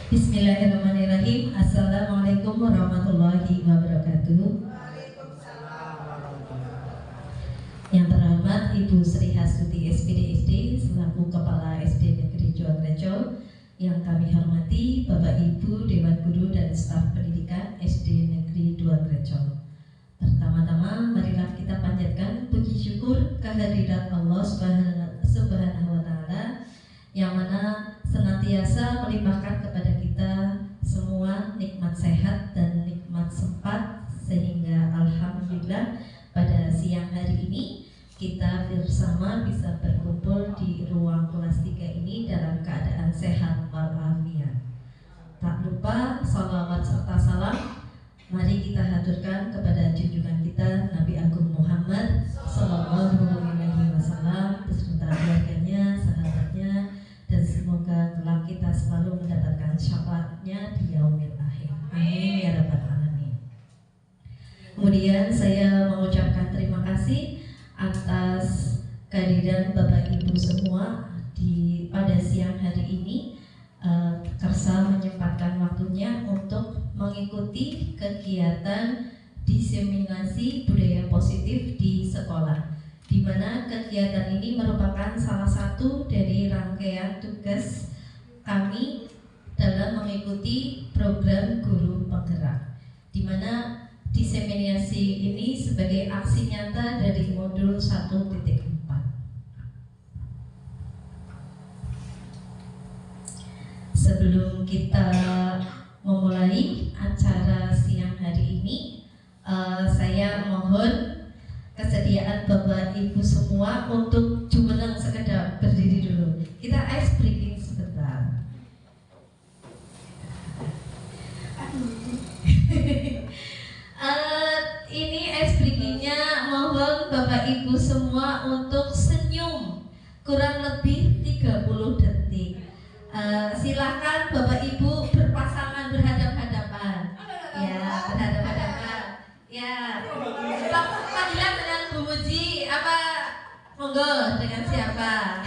Bismillahirrahmanirrahim. Assalamualaikum warahmatullahi wabarakatuh. Yang terhormat Ibu Sri Hastuti SPDSD selaku Kepala SD Negeri Juangrejo, yang kami hormati Bapak Ibu Dewan Guru dan staf pendidikan SD Negeri Juangrejo. Pertama-tama marilah kita panjatkan puji syukur kehadirat Allah Subhanahu wa Ta'ala yang mana senantiasa melimpahkan kepada kita semua nikmat sehat dan nikmat sempat, sehingga alhamdulillah pada siang hari ini kita bersama bisa berkumpul di ruang kelas 3 ini dalam keadaan sehat walafiat. Tak lupa salawat serta salam mari kita haturkan kepada junjungan kita Nabi Agung Muhammad Sallallahu Alaihi Wasallam beserta keluarganya, sahabatnya, dan semoga kelak kita selalu mendapatkan syafaatnya di yaumil akhir. Amin ya rabbal alamin. Kemudian saya mengucapkan terima kasih atas kehadiran Bapak Ibu semua pada siang hari ini. Kersa menyempatkan waktunya untuk mengikuti kegiatan diseminasi budaya positif di sekolah, di mana kegiatan ini merupakan salah satu dari rangkaian tugas kami dalam mengikuti program guru penggerak, di mana diseminasi ini sebagai aksi nyata dari modul 1.4. Sebelum kita memulai acara siang hari ini, saya mohon kesediaan Bapak Ibu semua untuk jumeneng sekedar berdiri dulu. Kita ice breaking sebentar. Ini ice breakingnya mohon Bapak Ibu semua untuk senyum kurang lebih 30 detik. Silakan Bapak Ibu berpasangan berhadap-hadapan. Ya, berhadap-hadapan. Ya. Panggilan dengan Bu Muji apa? Monggo, dengan siapa?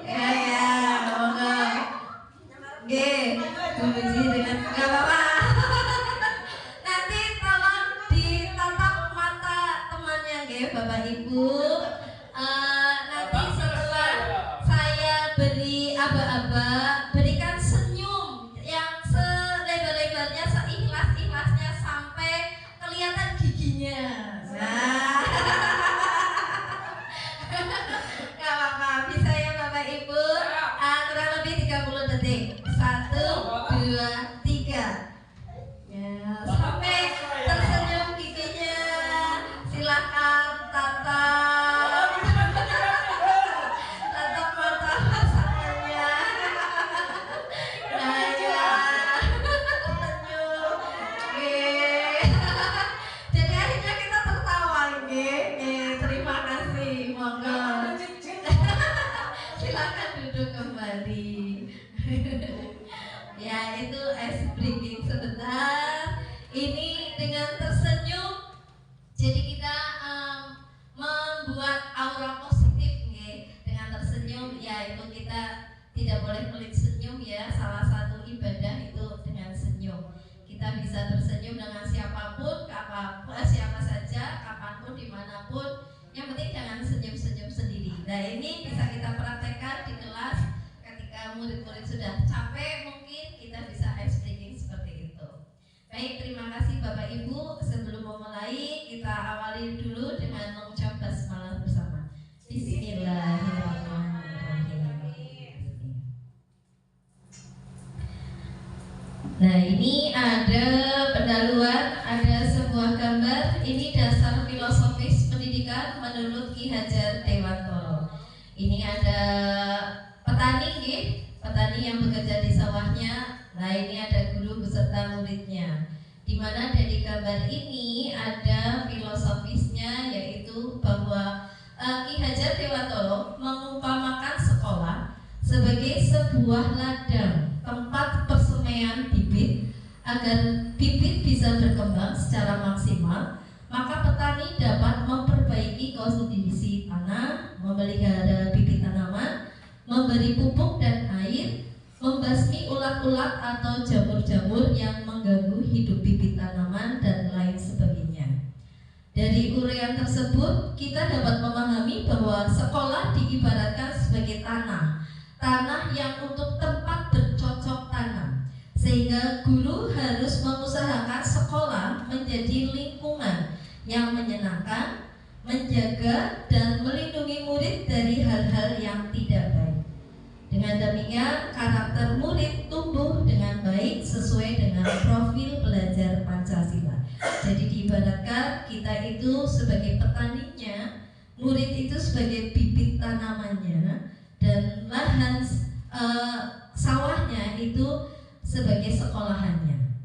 Ya, monggo. Oke, Bu Muji dengan enggak apa-apa. Nanti tolong ditatap mata temannya nggih Bapak Ibu. Nanti setelah saya beri aba-aba, berikan senyum yang selebar-lebarnya, seikhlas-ikhlasnya sampai kelihatan giginya. Nah, gak apa-apa, bisa ya Bapak Ibu. Kurang lebih 30 detik. 1, 2, 3. Ya, sampai tersenyum giginya. Silakan tatap mata pasangannya. Nah ya, senyum. Jadi akhirnya kita tertawa ini. Terima kasih, monggo. Silakan duduk kembali. Ya, itu ice breaking sebentar. Ini dengan tersenyum. Jadi kita membuat aura positif dengan tersenyum, yaitu kita tidak boleh pelit senyum ya. Salah satu ibadah itu dengan senyum. Kita bisa tersenyum dengan siapapun, siapa saja, kapanpun, dimanapun. Yang penting jangan senyum-senyum sendiri. Nah, ini bisa kita praktekkan di kelas ketika murid-murid sudah capek, mungkin kita bisa ice breaking seperti itu. Baik, terima kasih Bapak Ibu. Sebelum memulai, kita awali dulu dengan mengucap basmalah bersama. Bismillahirrahmanirrahim. Nah, ini ada pendahuluan, ada sebuah gambar. Ini dasar filosofis pendidikan menurut Ki Hajar Dewantoro. Ini ada petani, petani yang bekerja di sawahnya. Nah, ini ada guru beserta muridnya. Di mana dari gambar ini ada filosofisnya, yaitu bahwa Ki Hajar Dewantoro mengumpamakan sekolah sebagai sebuah ladang tempat persemaian bibit. Agar bibit bisa berkembang secara maksimal, maka petani dapat memperbaiki kondisi tanah, memelihara memberi pupuk dan air, membasmi ulat-ulat atau jamur-jamur yang mengganggu hidup bibit tanaman, dan lain sebagainya. Dari uraian tersebut, kita dapat memahami bahwa sekolah diibaratkan sebagai tanah yang untuk tempat bercocok tanam, sehingga guru harus mengusahakan sekolah menjadi lingkungan yang menyenangkan, menjaga dan melindungi murid dari hal-hal yang tidak baik. Dengan demikian, karakter murid tumbuh dengan baik sesuai dengan profil belajar Pancasila. Jadi diibaratkan kita itu sebagai petaninya, murid itu sebagai bibit tanamannya, dan lahan sawahnya itu sebagai sekolahannya.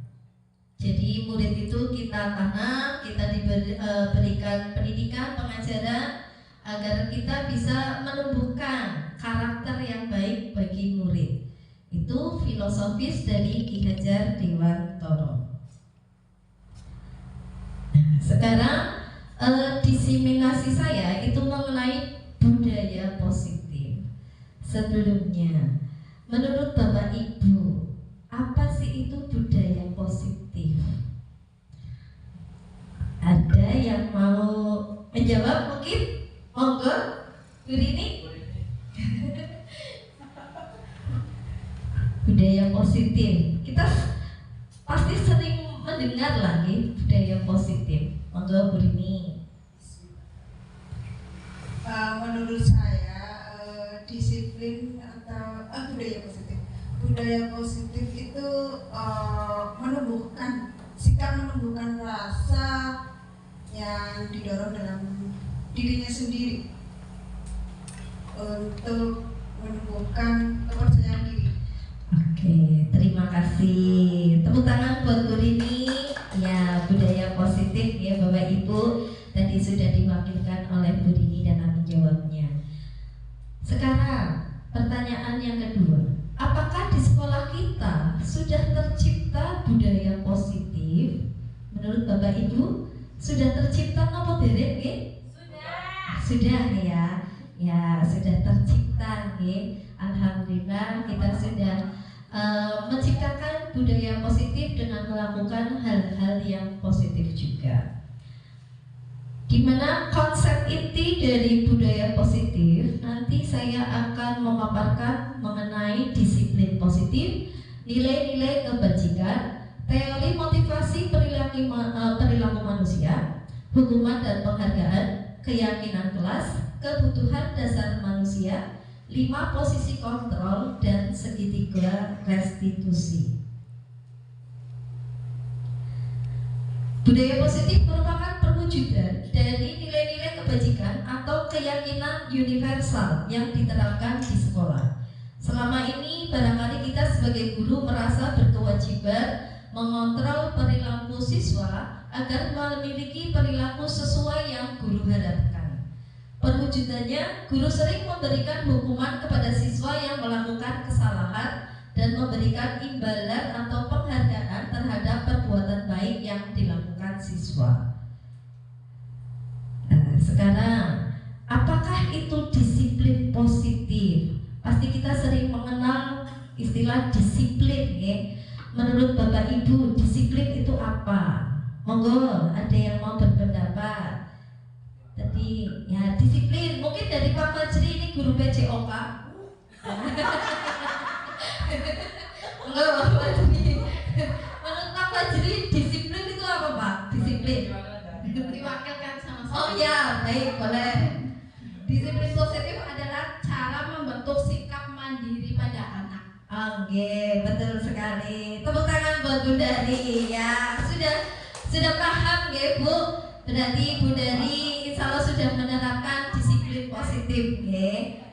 Jadi murid itu kita tanam, kita diberikan pendidikan, pengajaran agar kita bisa menumbuhkan karakter yang baik bagi murid. Itu filosofis dari Ki Hajar Dewantara. Sekarang diseminasi saya itu mengenai budaya positif. Sebelumnya, menurut Bapak Ibu, apa sih itu budaya positif? Ada yang mau menjawab mungkin? Monggo, Bu Rini. Budaya positif, kita pasti sering mendengar lagi budaya positif. Monggo, Bu Rini. Menurut saya disiplin atau budaya positif itu menumbuhkan rasa yang didorong dalam dirinya sendiri untuk menumbuhkan kepercayaan diri. Oke, terima kasih. Tepuk tangan buat Bu Rini. Ya, budaya positif ya Bapak Ibu, tadi sudah diwakilkan oleh Bu Rini dalam menjawabnya. Sekarang pertanyaan yang kedua, apakah di sekolah kita sudah tercipta budaya positif? Menurut Bapak Ibu sudah tercipta nopo derek nggih? Sudah ya. Ya, sudah tercipta nggih. Alhamdulillah kita sudah menciptakan budaya positif dengan melakukan hal-hal yang positif juga. Di mana konsep inti dari budaya positif, nanti saya akan memaparkan mengenai disiplin positif, nilai-nilai kebajikan, teori motivasi perilaku manusia, hukuman dan penghargaan, keyakinan kelas, kebutuhan dasar manusia, 5 posisi kontrol, dan segitiga restitusi. Budaya positif merupakan perwujudan dari nilai-nilai kebajikan atau keyakinan universal yang diterapkan di sekolah. Selama ini barangkali kita sebagai guru merasa berkewajiban mengontrol perilaku siswa agar memiliki perilaku sesuai yang guru harapkan. Perwujudannya, guru sering memberikan hukuman kepada siswa yang melakukan kesalahan dan memberikan imbalan atau penghargaan terhadap perbuatan baik yang dilakukan siswa. Nah, sekarang, apakah itu disiplin positif? Pasti kita sering mengenal istilah disiplin ya. Menurut Bapak Ibu, disiplin itu apa? Monggo, ada yang mau berpendapat? Tadi ya disiplin, mungkin dari Pak Majri, ini guru PJOK. Enggak, Pak Majri. Menurut Pak Majri, disiplin itu apa Pak? Disiplin Diwakilkan sama saya. Oh ya, baik, boleh. Disiplin positif adalah cara membentuk sikap mandiri pada anak. Oke, betul sekali. Tepuk tangan buat Bu Dari ya. Sudah paham ya Bu? Berarti Bu Dari insya Allah sudah menerapkan disiplin positif ya.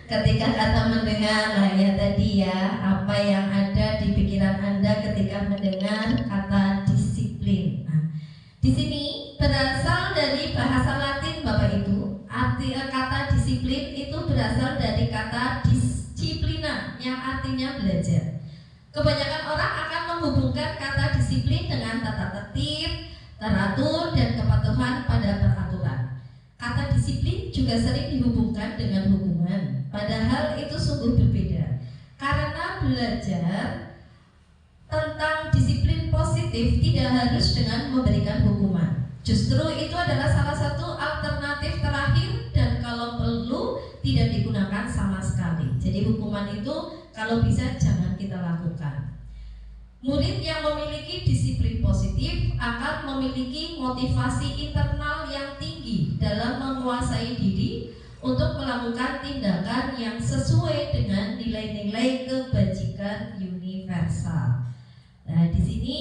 Ketika kata mendengar lah ya tadi ya, apa yang ada di pikiran Anda ketika mendengar kata disiplin. Nah, di sini berasal dari bahasa Latin Bapak Ibu. Arti kata disiplin itu berasal dari kata disiplina yang artinya belajar. Kebanyakan orang akan menghubungkan kata disiplin dengan tata tertib, teratur, dan kepatuhan pada peraturan. Kata disiplin juga juga sering dihubungkan dengan hukuman, padahal itu sungguh berbeda. Karena belajar tentang disiplin positif tidak harus dengan memberikan hukuman. Justru itu adalah salah satu alternatif terakhir dan kalau perlu tidak digunakan sama sekali. Jadi hukuman itu kalau bisa jangan kita lakukan. Murid yang memiliki disiplin positif akan memiliki motivasi internal yang tinggi dalam menguasai diri untuk melakukan tindakan yang sesuai dengan nilai-nilai kebajikan universal. Nah, di sini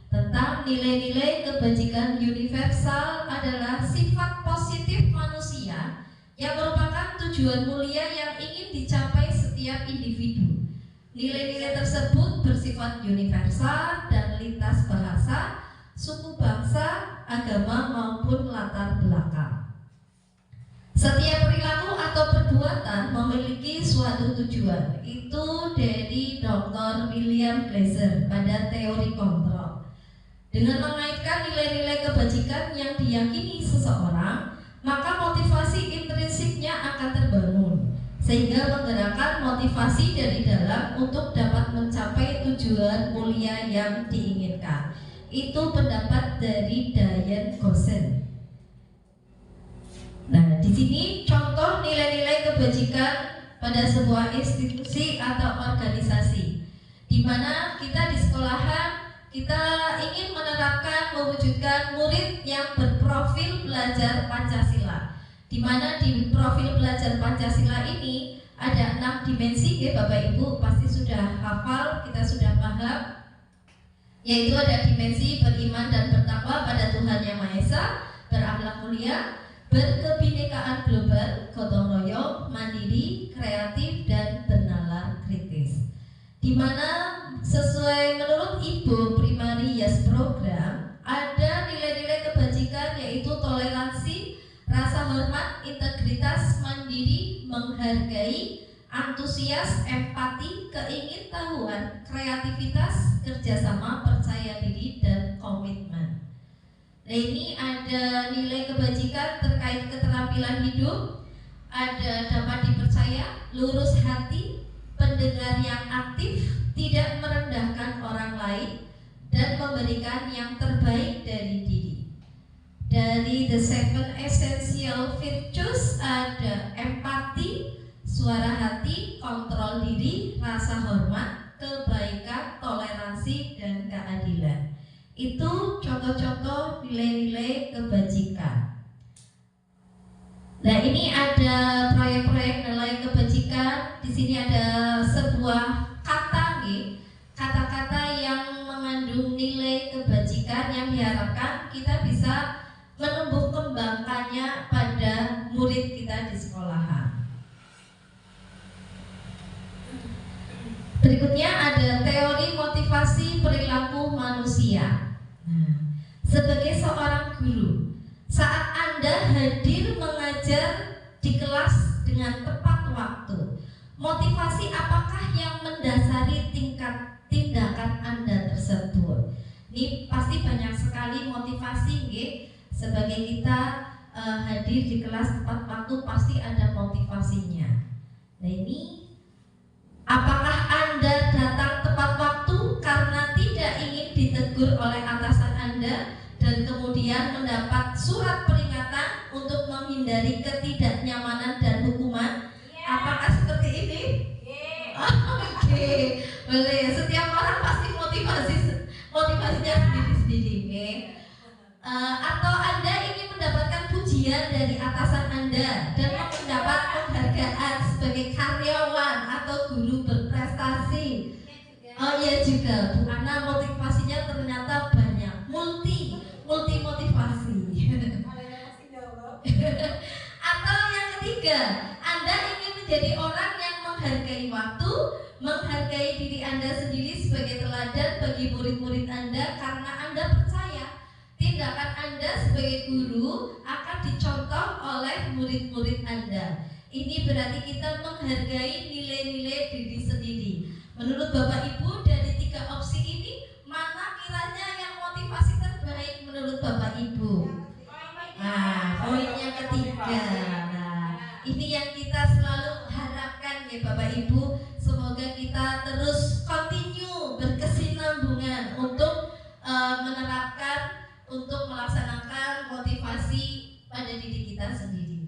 tentang nilai-nilai kebajikan universal adalah sifat positif manusia yang merupakan tujuan mulia yang ingin dicapai setiap individu. Nilai-nilai tersebut bersifat universal dan lintas bahasa, suku bangsa, agama maupun latar belakang. Setiap perilaku atau perbuatan memiliki suatu tujuan. Itu dari Dr. William Glasser pada teori kontrol. Dengan mengaitkan nilai-nilai kebajikan yang diyakini seseorang, maka motivasi intrinsiknya akan terbangun, sehingga menggerakkan motivasi dari dalam untuk dapat mencapai tujuan mulia yang diinginkan. Itu pendapat dari Diane Gossen. Nah, di sini contoh nilai-nilai kebajikan pada sebuah institusi atau organisasi, di mana kita di sekolahan kita ingin menerapkan mewujudkan murid yang berprofil belajar Pancasila, di mana di profil belajar Pancasila ini ada 6 dimensi, ya Bapak Ibu pasti sudah hafal, kita sudah paham, yaitu ada dimensi beriman dan bertakwa pada Tuhan Yang Maha Esa, berakhlak mulia, berkebinekaan global, gotong royong, mandiri, kreatif, dan bernalar kritis. Di mana sesuai menurut Ibu Primary Yes Program ada nilai-nilai kebajikan yaitu toleransi, rasa hormat, integritas, mandiri, menghargai, antusias, empati, keingintahuan, kreativitas, kerjasama, percaya diri, dan komitmen. Nah, ini ada nilai kebajikan terkait keterampilan hidup, ada dapat dipercaya, lurus hati, pendengar yang aktif, tidak merendahkan orang lain, dan memberikan yang terbaik dari diri. Dari The 7 Essential Virtues ada empati, suara hati, kontrol diri, rasa hormat, kebaikan, toleransi, dan keadilan. Itu contoh-contoh nilai-nilai kebajikan. Nah, ini ada proyek-proyek nilai kebajikan. Di sini ada sebuah kata-kata yang mengandung nilai kebajikan yang diharapkan kita bisa menumbuh kembangkannya pada murid kita di sekolahan. Berikutnya ada teori motivasi perilaku manusia. Nah, sebagai seorang guru, saat Anda hadir mengajar di kelas dengan tepat waktu, motivasi apakah yang mendasari tingkat tindakan Anda tersebut? Ini pasti banyak sekali motivasi, nggih. Sebagai kita hadir di kelas tepat waktu pasti ada motivasinya. Nah, ini apakah Anda datang tepat waktu karena tidak ingin ditegur oleh atasan Anda dan kemudian mendapat surat peringatan untuk menghindari ketidaknyamanan dan hukuman? Apakah seperti ini? Oke, boleh. Setiap orang pasti motivasinya sendiri-sendiri. Atau Anda ingin mendapatkan pujian dari atasan Anda dan mendapat penghargaan sebagai karyawan atau guru berprestasi. Oh iya juga, Bu Ana motivasinya ternyata banyak, multi motivasi. Atau yang ketiga, Anda ingin menjadi orang yang menghargai waktu, menghargai diri Anda sendiri sebagai teladan bagi murid-murid Anda karena Anda percaya tindakan Anda sebagai guru akan dicontoh oleh murid-murid Anda. Ini berarti kita menghargai nilai-nilai diri sendiri. Menurut Bapak Ibu, dari 3 opsi ini, mana kiranya yang motivasi terbaik menurut Bapak Ibu? Nah, poin yang ketiga. Nah, menerapkan untuk melaksanakan motivasi pada diri kita sendiri.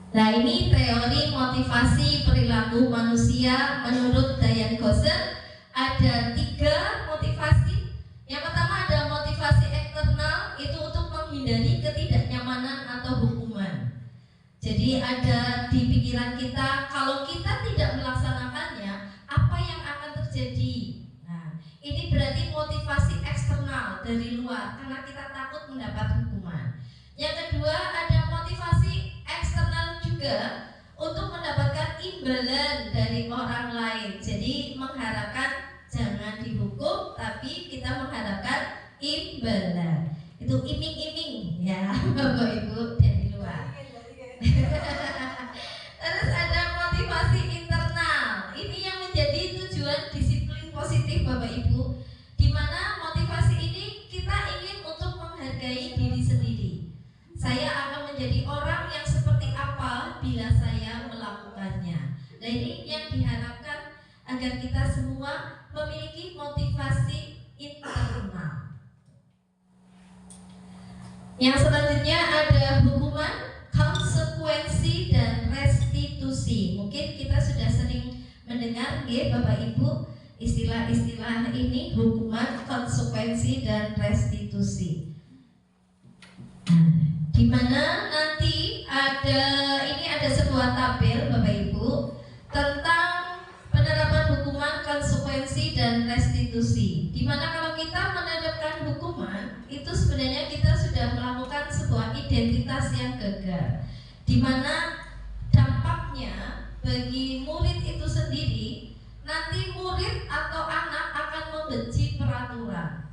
Nah, ini teori motivasi perilaku manusia menurut Diane Gosset. Ada 3 motivasi. Yang pertama ada motivasi eksternal, itu untuk menghindari ketidaknyamanan atau hukuman. Jadi ada di pikiran kita, kalau kita tidak melaksanakannya, apa yang akan terjadi? Nah, ini berarti motivasi eksternal dari luar, karena kita takut mendapat hukuman. Yang kedua ada motivasi eksternal juga untuk mendapatkan imbalan dari orang lain. Jadi mengharapkan jangan dihukum, tapi kita mengharapkan imbalan. Itu iming-iming ya Bapak Ibu dari luar. Terus ada motivasi internal. Ini yang menjadi tujuan disiplin positif Bapak Ibu, di mana motivasi ini kita ingin untuk menghargai diri sendiri. Saya akan menjadi orang yang seperti apa bila saya melakukannya. Nah, ini yang diharapkan agar kita semua memiliki motivasi internal. Yang selanjutnya ada hukuman, konsekuensi, dan restitusi. Mungkin kita sudah sering mendengar ya Bapak Ibu istilah-istilah ini, hukuman, konsekuensi, dan restitusi. Di mana nanti ada sebuah tabel Bapak Ibu tentang penerapan hukuman, konsekuensi, dan restitusi. Di mana kalau kita menerapkan hukuman, itu sebenarnya kita sudah melakukan sebuah identitas yang gagal. Di mana dampaknya bagi murid itu sendiri, nanti murid atau anak akan membenci peraturan.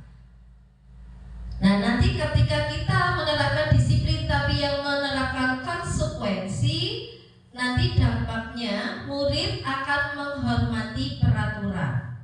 Nah, nanti ketika kita menerapkan disiplin tapi yang menerapkan konsekuensi, nanti dampaknya murid akan menghormati peraturan.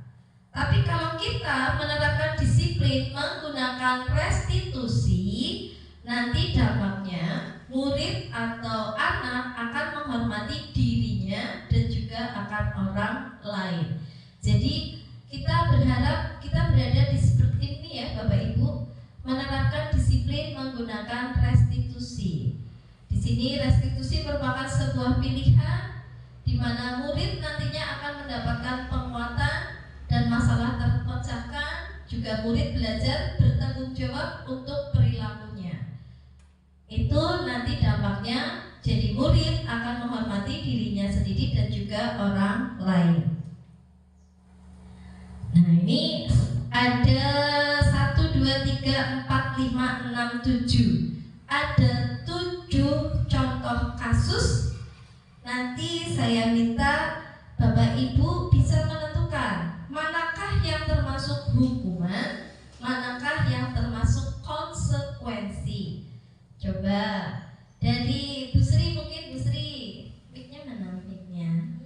Tapi kalau kita menerapkan disiplin menggunakan restitusi, nanti dampaknya murid atau anak akan menghormati dirinya dan juga akan orang lain. Jadi kita berharap kita berada di seperti ini ya Bapak Ibu, menerapkan disiplin menggunakan restitusi. Di sini restitusi merupakan sebuah pilihan di mana murid nantinya akan mendapatkan penguatan dan masalah terpecahkan, juga murid belajar bertanggung jawab untuk perilakunya. Itu nanti dampaknya jadi murid akan menghormati dirinya sendiri dan juga orang lain. Nah, ini ada 1, 2, 3, 4, 5, 6, 7. Ada 7 contoh kasus. Nanti saya minta Bapak Ibu bisa menentukan manakah yang termasuk hukuman, manakah yang termasuk konsekuensi. Coba dari Bu Sri, mungkin Bu Sri, mic-nya mana mic-nya?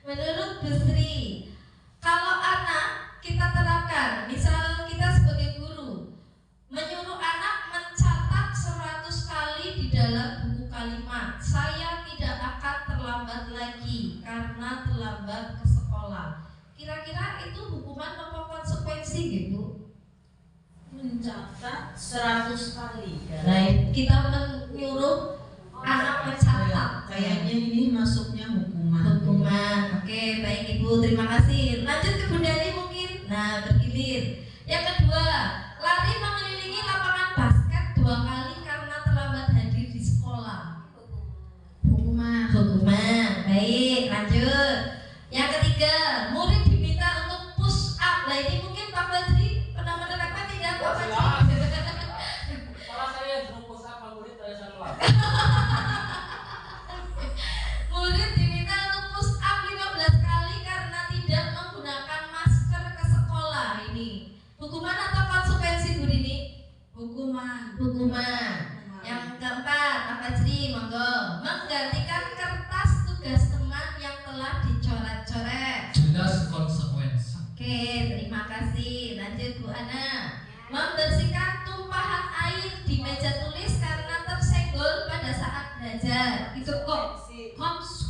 Menurut Bu Sri, kalau anak kita terapkan, misal kita sebagai guru menyuruh anak mencatat 100 kali di dalam buku kalimat, saya tidak akan terlambat lagi karena terlambat ke sekolah. Kira-kira itu hukuman atau konsekuensi gitu? Mencatat 100 kali. Baik, kita menyuruh anak mencatat. Kayaknya ini masuknya hukuman. Hukuman. Oke, baik Ibu, terima kasih. Lanjut ke Bunda Dari mungkin. Nah, bergilir. Yang kedua, lari mengelilingi lapangan basket 2 kali karena terlambat hadir di sekolah. Hukuman. Hukuman. Baik, lanjut. Yang ketiga, murid diminta untuk push up. Nah, ini mungkin Pak Fajri pernah menerapkan tidak Pak Fajri? Kalau saya disuruh push up, murid saya salah. Murid diminta untuk push up 15 kali karena tidak menggunakan masker ke sekolah. Ini hukuman atau konsekuensi Bu Rini? Hukuman. Hukuman. Yang keempat, Pak Fajri, monggo. Menggantikan kertas tugas teman yang telah dicoret-coret. Jelas konsekuensi. Oke, terima kasih. Lanjut Bu Ana. Membersihkan tumpahan air di meja tulis karena tersenggol pada saat belajar. Itu kok konsekuensi.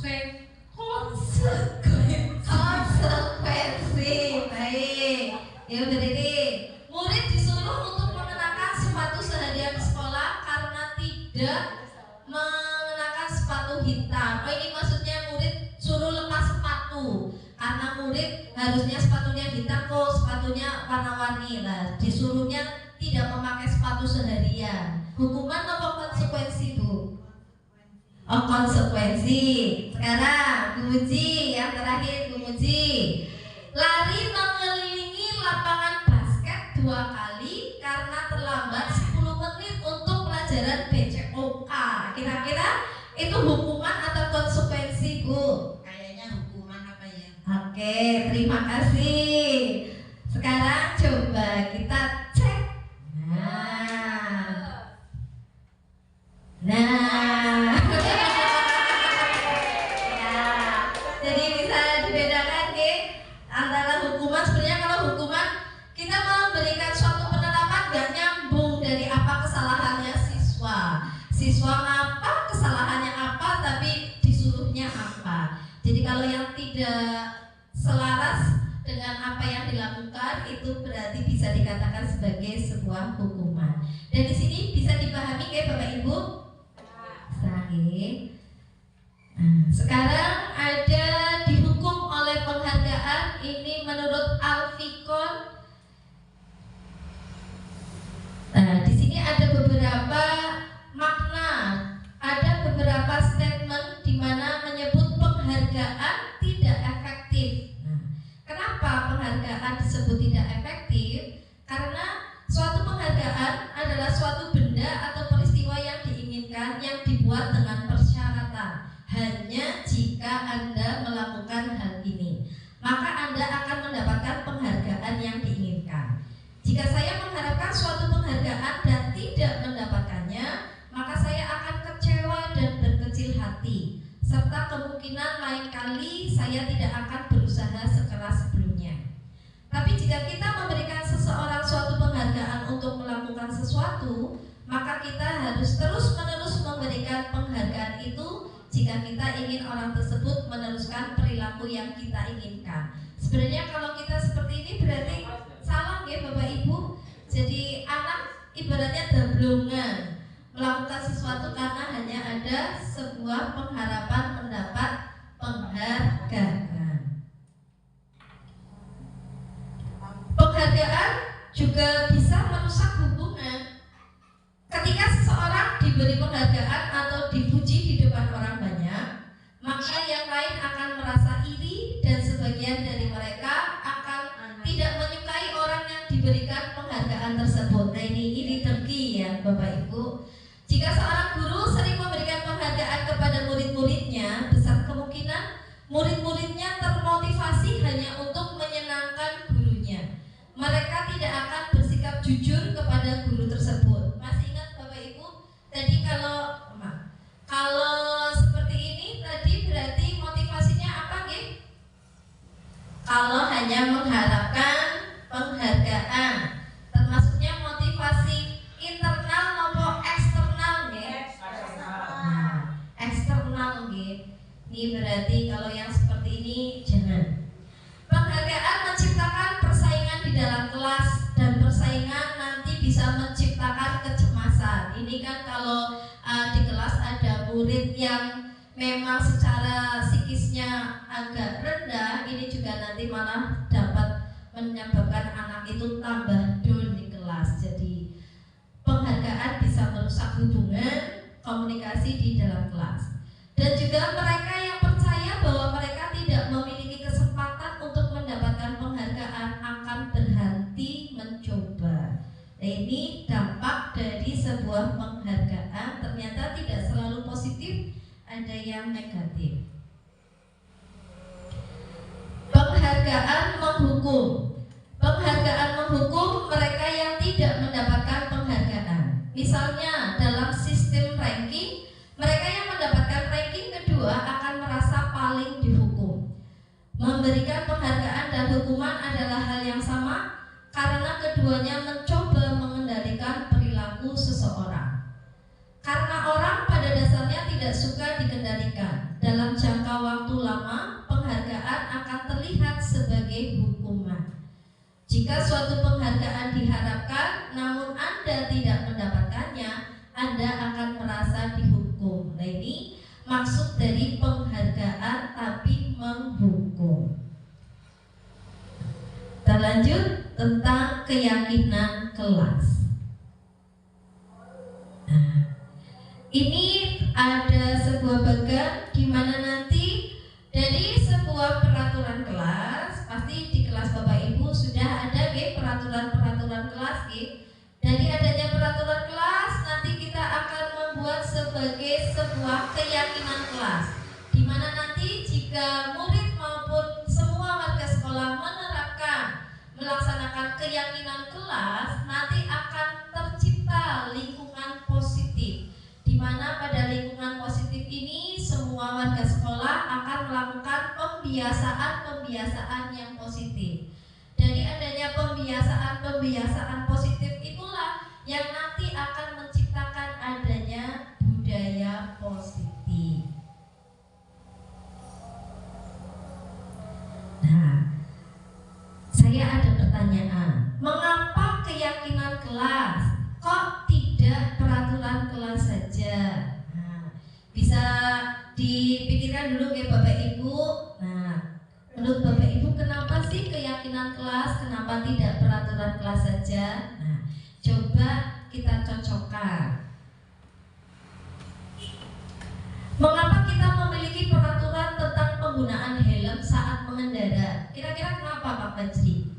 murid harusnya sepatunya hitam kok sepatunya warna-warni lah, disuruhnya tidak memakai sepatu seharian. Hukuman atau konsekuensi Bu? Oh konsekuensi. Sekarang Bu Muji, yang terakhir Bu Muji, lari mengelilingi lapangan basket 2 kali karena terlambat 10 menit untuk pelajaran BCOK. Kira-kira itu hukuman atau konsekuensi Bu? Kayaknya hukuman apa ya? Oke, terima kasih. Sekarang coba kita cek. Nah. Ya. Jadi bisa dibedakan antara hukuman. Sebenarnya kalau hukuman kita memberikan suatu penerapan gak nyambung dari apa kesalahannya siswa. Siswa apa, kesalahannya apa, tapi disuruhnya apa. Jadi kalau yang tidak selaras dengan apa yang dilakukan itu berarti bisa dikatakan sebagai sebuah hukuman. Dan di sini bisa dipahami ya Bapak Ibu? Sekarang ada dihukum oleh penghargaan ini menurut Alfikon. Di sini ada beberapa makna, ada beberapa statement di mana menyebut penghargaan tidak efektif. Kenapa penghargaan disebut tidak efektif? Karena suatu penghargaan adalah suatu benda atau peristiwa yang diinginkan yang dibuat dengan persyaratan. Hanya jika Anda melakukan hal ini, maka Anda akan mendapatkan penghargaan yang diinginkan. Jika saya mengharapkan suatu penghargaan dan tidak mendapatkannya, maka saya akan kecewa dan berkecil hati, serta kemungkinan lain kali saya tidak akan berusaha sekeras sebelumnya. Tapi jika kita memberikan seseorang suatu penghargaan untuk melakukan sesuatu, maka kita harus terus-menerus memberikan penghargaan itu jika kita ingin orang tersebut meneruskan perilaku yang kita inginkan. Sebenarnya kalau kita seperti ini berarti salah ya Bapak Ibu. Jadi anak ibaratnya dablongan melakukan sesuatu karena hanya ada sebuah pengharapan mendapat penghargaan. Penghargaan juga bisa merusak hubungan. Ketika seseorang diberi penghargaan atau dipuji di depan orang banyak, maka yang lain akan merasa iri dan sebagian dari mereka akan tidak menyukai orang yang diberikan penghargaan tersebut. Nah ini iri dengki ya Bapak Ibu. Jika seorang guru sering memberikan penghargaan kepada murid-muridnya, besar kemungkinan murid-muridnya termotivasi hanya untuk menyenangkan gurunya. Mereka tidak akan bersikap jujur kepada guru tersebut. Masih ingat Bapak Ibu? Tadi kalau seperti ini tadi berarti motivasinya apa nggih? Kalau hanya mengharapkan penghargaan, termasuknya motivasi internal maupun eksternal nggih? Eksternal nggih. Ini berarti kalau yang seperti ini jangan. Penghargaan menciptakan persaingan di dalam kelas dan persaingan nanti bisa menciptakan kecemasan. Ini kan kalau di kelas ada murid yang memang secara psikisnya agak rendah, ini juga nanti malah dapat menyebabkan anak itu tambah down di kelas. Jadi penghargaan bisa merusak hubungan komunikasi di dalam kelas. Dan juga mereka yang percaya bahwa mereka tidak memiliki kesempatan untuk mendapatkan penghargaan akan berhenti mencoba. Nah, ini dampak dari sebuah penghargaan ternyata tidak selalu positif, ada yang negatif. Penghargaan menghukum. Penghargaan menghukum mereka yang tidak mendapatkan penghargaan. Misalnya dalam sistem ranking, mereka yang mendapatkan ranking kedua akan merasa paling dihukum. Memberikan penghargaan dan hukuman adalah hal yang sama karena keduanya mencoba mengendalikan perilaku seseorang. Karena orang pada dasarnya tidak suka dikendalikan, dalam jangka waktu lama penghargaan akan terlihat sebagai hukuman. Jika suatu penghargaan diharapkan namun Anda tidak mendapatkannya, Anda akan merasa dihukum. Nah ini maksud dari penghargaan tapi menghukum. Kita lanjut tentang keyakinan kelas. Nah, ini ada sebuah bagian di mana nanti dari sebuah peraturan kelas, pasti di kelas Bapak Ibu sudah ada peraturan-peraturan kelas. Dari adanya peraturan kelas, nanti kita akan membuat sebagai sebuah keyakinan kelas, di mana nanti jika murid maupun semua warga sekolah melaksanakan keyakinan kelas, nanti akan tercipta lingkungan positif, di mana pada lingkungan positif ini semua warga sekolah akan melakukan pembiasaan yang positif. Dari adanya pembiasaan positif itulah yang nanti akan menciptakan adanya budaya positif. Nah, saya ada pertanyaan, mengapa keyakinan kelas? Kok tidak peraturan kelas saja? Nah, bisa dipikirkan dulu ya Bapak Ibu. Nah, menurut Bapak Ibu kenapa sih keyakinan kelas? Kenapa tidak peraturan kelas saja? Nah, coba kita cocokkan. Mengapa kita memiliki peraturan tentang penggunaan helm saat mengendara? Kira-kira kenapa Pak Fajri?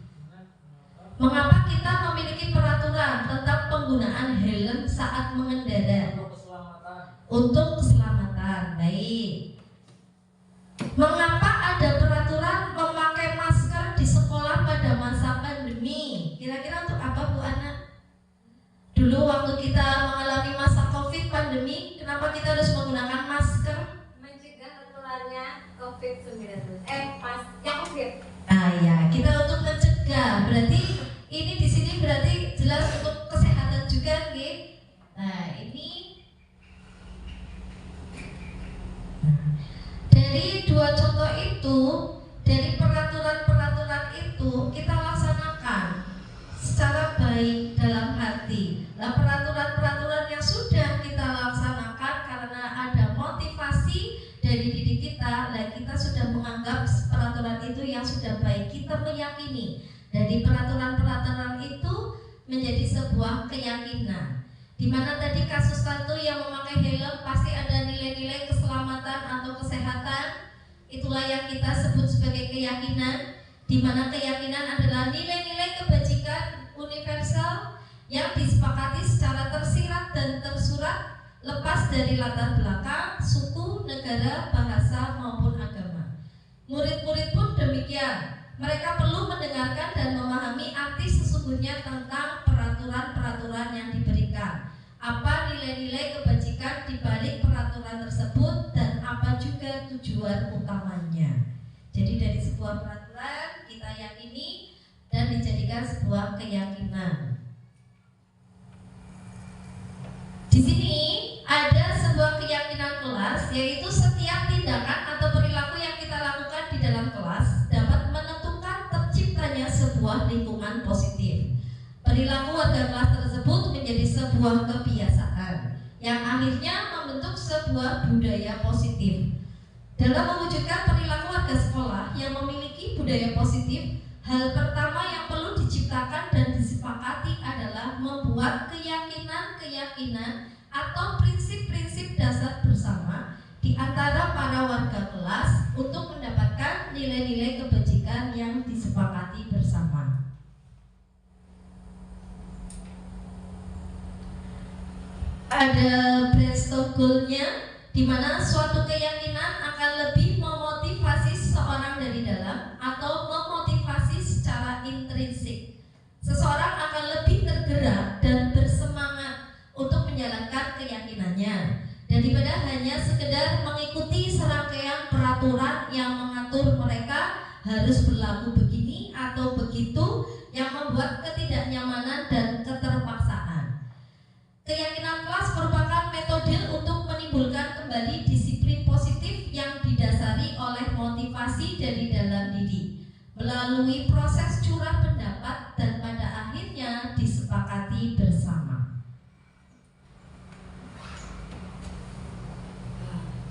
Mengapa kita memiliki peraturan tentang penggunaan helm saat mengendara? Untuk keselamatan. Baik. Mengapa ada peraturan memakai masker di sekolah pada masa pandemi? Kira-kira untuk apa Bu Ana? Dulu waktu kita mengalami masa Covid pandemi, kenapa kita harus menggunakan masker? Mencegah tertularnya COVID-19. COVID. Ah ya, kita untuk mencegah. Berarti ini di sini berarti jelas untuk kesehatan juga, nggih. Nah, ini dari dua contoh itu, dari peraturan-peraturan itu kita laksanakan secara baik dalam hati. Nah, peraturan-peraturan yang sudah kita laksanakan karena ada motivasi dari diri kita, nah kita sudah menganggap peraturan itu yang sudah baik. Kita meyakini dari peraturan-peraturan itu menjadi sebuah keyakinan. Di mana tadi kasus satu yang memakai helm pasti ada nilai-nilai keselamatan atau kesehatan. Itulah yang kita sebut sebagai keyakinan. Di mana keyakinan adalah nilai-nilai kebajikan universal yang disepakati secara tersirat dan tersurat, lepas dari latar belakang, suku, negara, bahasa maupun agama. Murid-murid pun demikian. Mereka perlu mendengarkan dan memahami arti sesungguhnya tentang peraturan-peraturan yang diberikan. Apa nilai-nilai kebajikan di balik peraturan tersebut dan apa juga tujuan utamanya. Jadi dari sebuah peraturan kita yakini dan dijadikan sebuah keyakinan. Di sini ada sebuah keyakinan kelas, yaitu setiap tindakan atau perilaku yang kita lakukan di dalam kelas dapat menentukan terciptanya sebuah lingkungan positif. Perilaku warga kelas tersebut menjadi sebuah kebiasaan yang akhirnya membentuk sebuah budaya positif. Dalam mewujudkan perilaku warga sekolah yang memiliki budaya positif, hal pertama yang perlu diciptakan dan disepakati adalah membuat keyakinan-keyakinan atau prinsip-prinsip dasar bersama di antara para warga kelas untuk mendapatkan nilai-nilai kebajikan yang disepakati bersama. Ada brainstorm goal-nya, di mana suatu keyakinan akan lebih memotivasi seseorang dari dalam atau memotivasi secara intrinsik. Seseorang akan lebih tergerak dan bersemangat untuk menjalankan keyakinannya daripada hanya sekedar mengikuti serangkaian peraturan yang mengatur mereka harus berlaku begini atau begitu, yang membuat ketidaknyamanan dan keterpaksaan. Keyakinan kelas merupakan metode untuk menimbulkan kembali disiplin positif yang didasari oleh motivasi dari dalam diri melalui proses curah pendapat dan pada akhirnya disepakati bersama.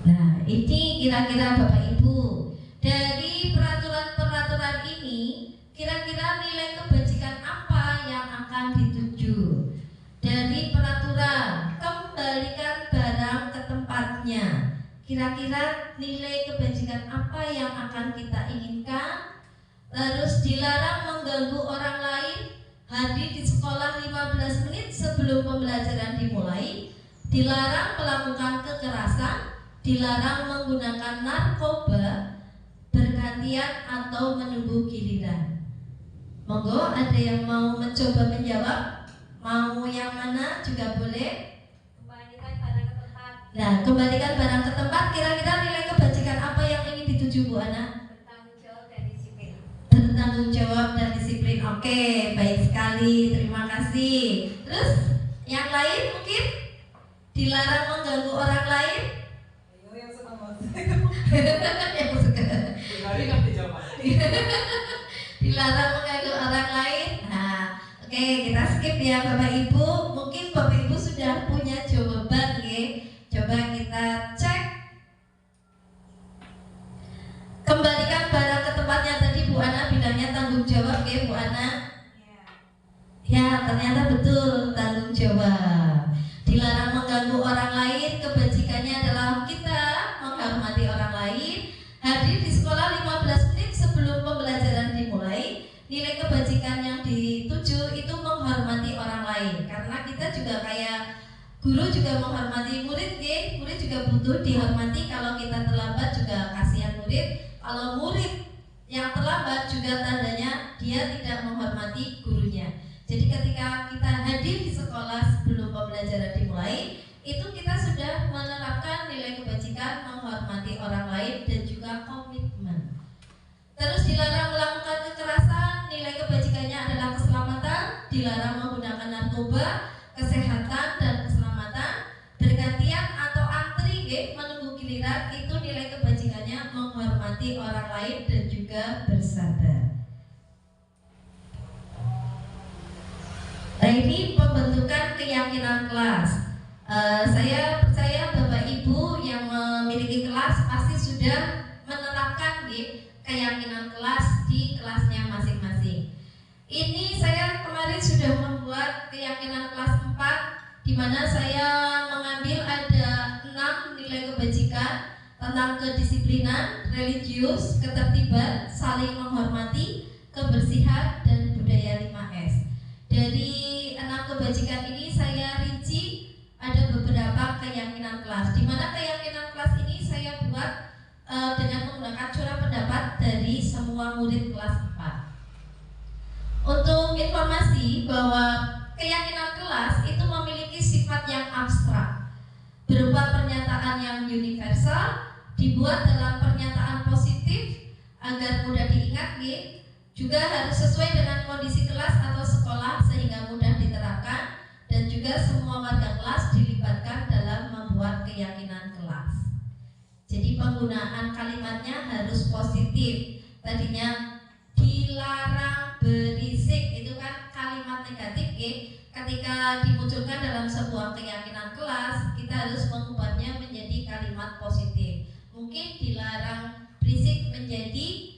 Nah, ini kira-kira Bapak Ibu, dari peraturan-peraturan ini kira-kira nilai kebajikan apa yang akan dituju? Dari peraturan, kembalikan barang ke tempatnya. Kira-kira nilai kebajikan apa yang akan kita inginkan? Terus dilarang mengganggu orang lain, hadir di sekolah 15 menit sebelum pembelajaran dimulai, dilarang melakukan kekerasan, dilarang menggunakan narkoba, bergantian atau menunggu giliran. Monggo, ada yang mau mencoba menjawab? Mau yang mana juga boleh. Kembalikan barang ke tempat. Nah, kembalikan barang ke tempat. Kira-kira nilai kebajikan apa yang ingin dituju, Bu Ana? Bertanggung jawab dan disiplin. Bertanggung jawab dan disiplin. Oke, baik sekali. Terima kasih. Terus yang lain mungkin dilarang mengganggu orang lain. Ayo yang senang Yang suka. Kembali ngerti jawabannya. Dilarang mengganggu orang lain. Nah, oke, kita skip ya Bapak Ibu. Mungkin Bapak Ibu sudah punya jawaban ya. Coba kita cek. Kembalikan barang ke tempatnya, tadi Bu Ana bilangnya tanggung jawab ya Bu Ana. Ya, ternyata betul, tanggung jawab. Dilarang mengganggu orang lain, kebajikannya adalah kita menghormati orang lain. Hadir di sekolah 15 menit sebelum pembelajaran dimulai. Nilai kebajikan yang dituju itu menghormati orang lain. Karena kita juga kayak guru juga menghormati murid, ya. Murid juga butuh dihormati. Kalau kita terlambat juga kasihan murid. Kalau murid yang terlambat juga tandanya dia tidak menghormati gurunya. Jadi ketika kita hadir di sekolah sebelum pembelajaran dimulai, itu kita sudah menerapkan nilai kebajikan, menghormati orang lain dan juga komitmen. Terus dilarang melakukan kekerasan, nilai kebajikannya adalah keselamatan, dilarang menggunakan narkoba, kesehatan dan keselamatan, bergantian atau antri, menunggu giliran, itu nilai kebajikannya menghormati orang lain dan juga bersabar. Nah, ini pembentukan keyakinan kelas. Saya percaya Bapak Ibu yang memiliki kelas pasti sudah menerapkan keyakinan kelas di kelasnya masing-masing. Ini saya kemarin sudah membuat keyakinan kelas 4, di mana saya mengambil ada 6 nilai kebajikan tentang kedisiplinan, religius, ketertiban, saling menghormati, kebersihan, dan budaya 5S. Dari 6 kebajikan ini saya rinci ada beberapa keyakinan kelas, di mana keyakinan kelas ini saya buat dengan menggunakan curah pendapat dari semua murid kelas 4. Untuk informasi bahwa keyakinan kelas itu memiliki sifat yang abstrak, berupa pernyataan yang universal, dibuat dalam pernyataan positif agar mudah diingat, juga harus sesuai dengan kondisi kelas atau sekolah sehingga mudah diterapkan, dan juga semua warga kelas dilibatkan dalam membuat keyakinan kelas. Jadi penggunaan kalimatnya harus positif. Tadinya dilarang berisik, itu kan kalimat negatif, ketika dimunculkan dalam sebuah keyakinan kelas, kita harus mengubahnya menjadi kalimat positif. Mungkin dilarang berisik menjadi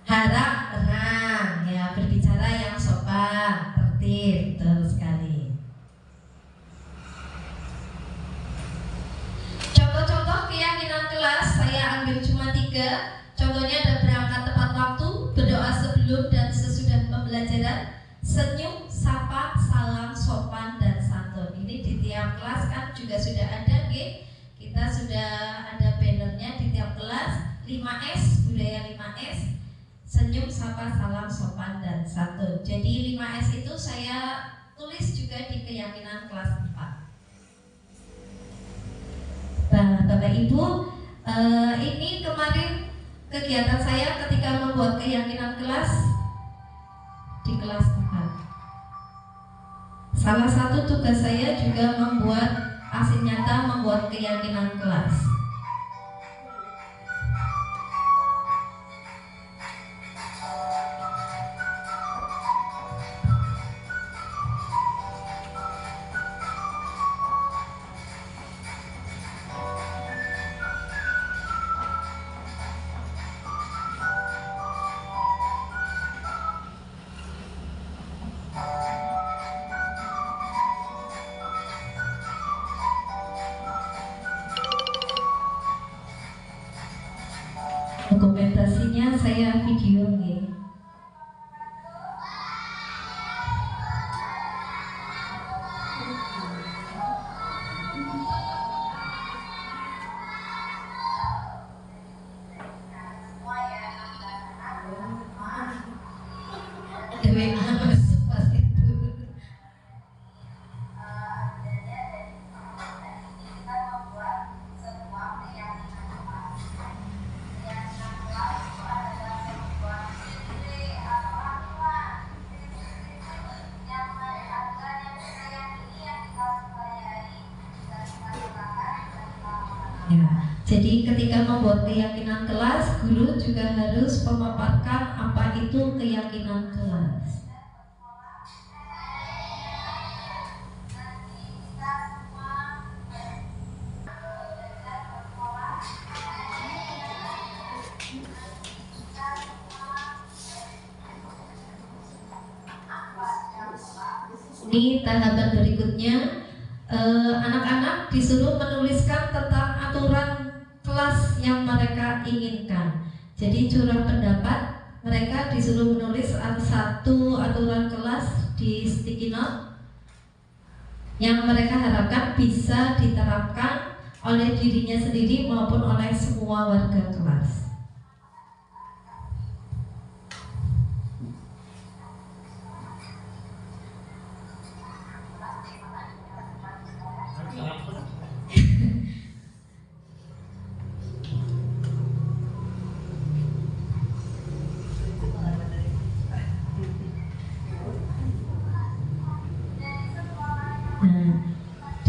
harap tenang, ya, berbicara yang sopan, tertib, betul sekali. Contoh-contoh keyakinan kelas saya ambil cuma 3. Contohnya ada berangkat tepat waktu, berdoa sebelum dan sesudah pembelajaran, senyum, sapa, salam, sopan, dan santun. Ini di tiap kelas kan juga sudah ada, kita sudah ada bannernya di tiap kelas. 5S, budaya 5S. Senyum, sapa, salam, sopan, dan santun. Jadi 5S itu saya tulis juga di keyakinan kelas 4. Bapak Ibu, ini kemarin kegiatan saya ketika membuat keyakinan kelas di kelas 4. Salah satu tugas saya juga membuat aksi nyata, membuat keyakinan kelas. Dokumentasinya saya video nggih. Dewe Mas pas itu. Ya, jadi ketika membuat keyakinan kelas, guru juga harus memaparkan apa itu keyakinan kelas. Ini tahapan berikutnya. Anak-anak disuruh menuliskan tentang aturan kelas yang mereka inginkan. Jadi curah pendapat, mereka disuruh menulis satu aturan kelas di sticky note yang mereka harapkan bisa diterapkan oleh dirinya sendiri maupun oleh semua warga kelas.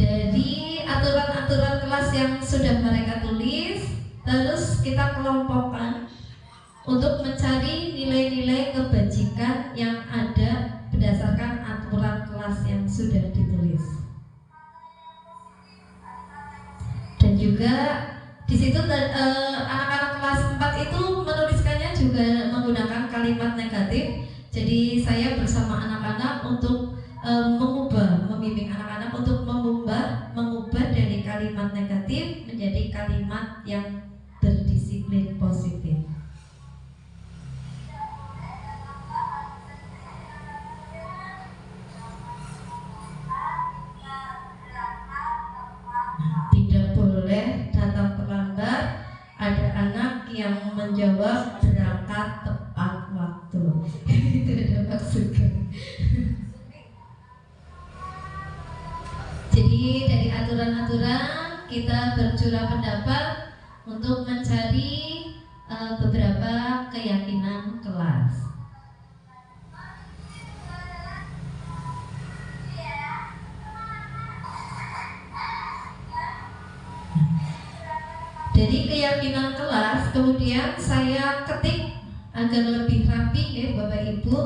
Dari aturan-aturan kelas yang sudah mereka tulis, terus kita kelompokkan untuk mencari nilai-nilai kebajikan yang ada berdasarkan aturan kelas yang sudah ditulis. Dan juga di situ anak-anak kelas 4 itu menuliskannya juga menggunakan kalimat negatif. Jadi saya bersama anak-anak untuk membimbing anak-anak untuk mengubah dari kalimat negatif menjadi kalimat yang berdisiplin positif. Tidak boleh datang terlambat. Ada anak yang menjawab berangkat tepat waktu. Itu ada maksudnya. Jadi dari aturan-aturan kita bercurah pendapat untuk mencari beberapa keyakinan kelas. Dari keyakinan kelas kemudian saya ketik agar lebih rapi ya Bapak Ibu.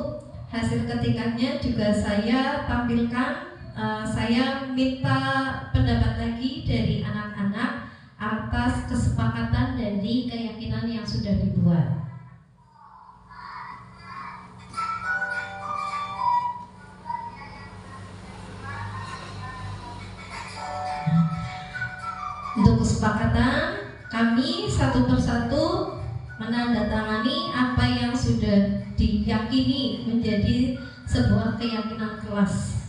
Hasil ketikannya juga saya tampilkan. Saya minta pendapat lagi dari anak-anak atas kesepakatan dari keyakinan yang sudah dibuat. Untuk kesepakatan, kami satu persatu menandatangani apa yang sudah diyakini menjadi sebuah keyakinan kelas.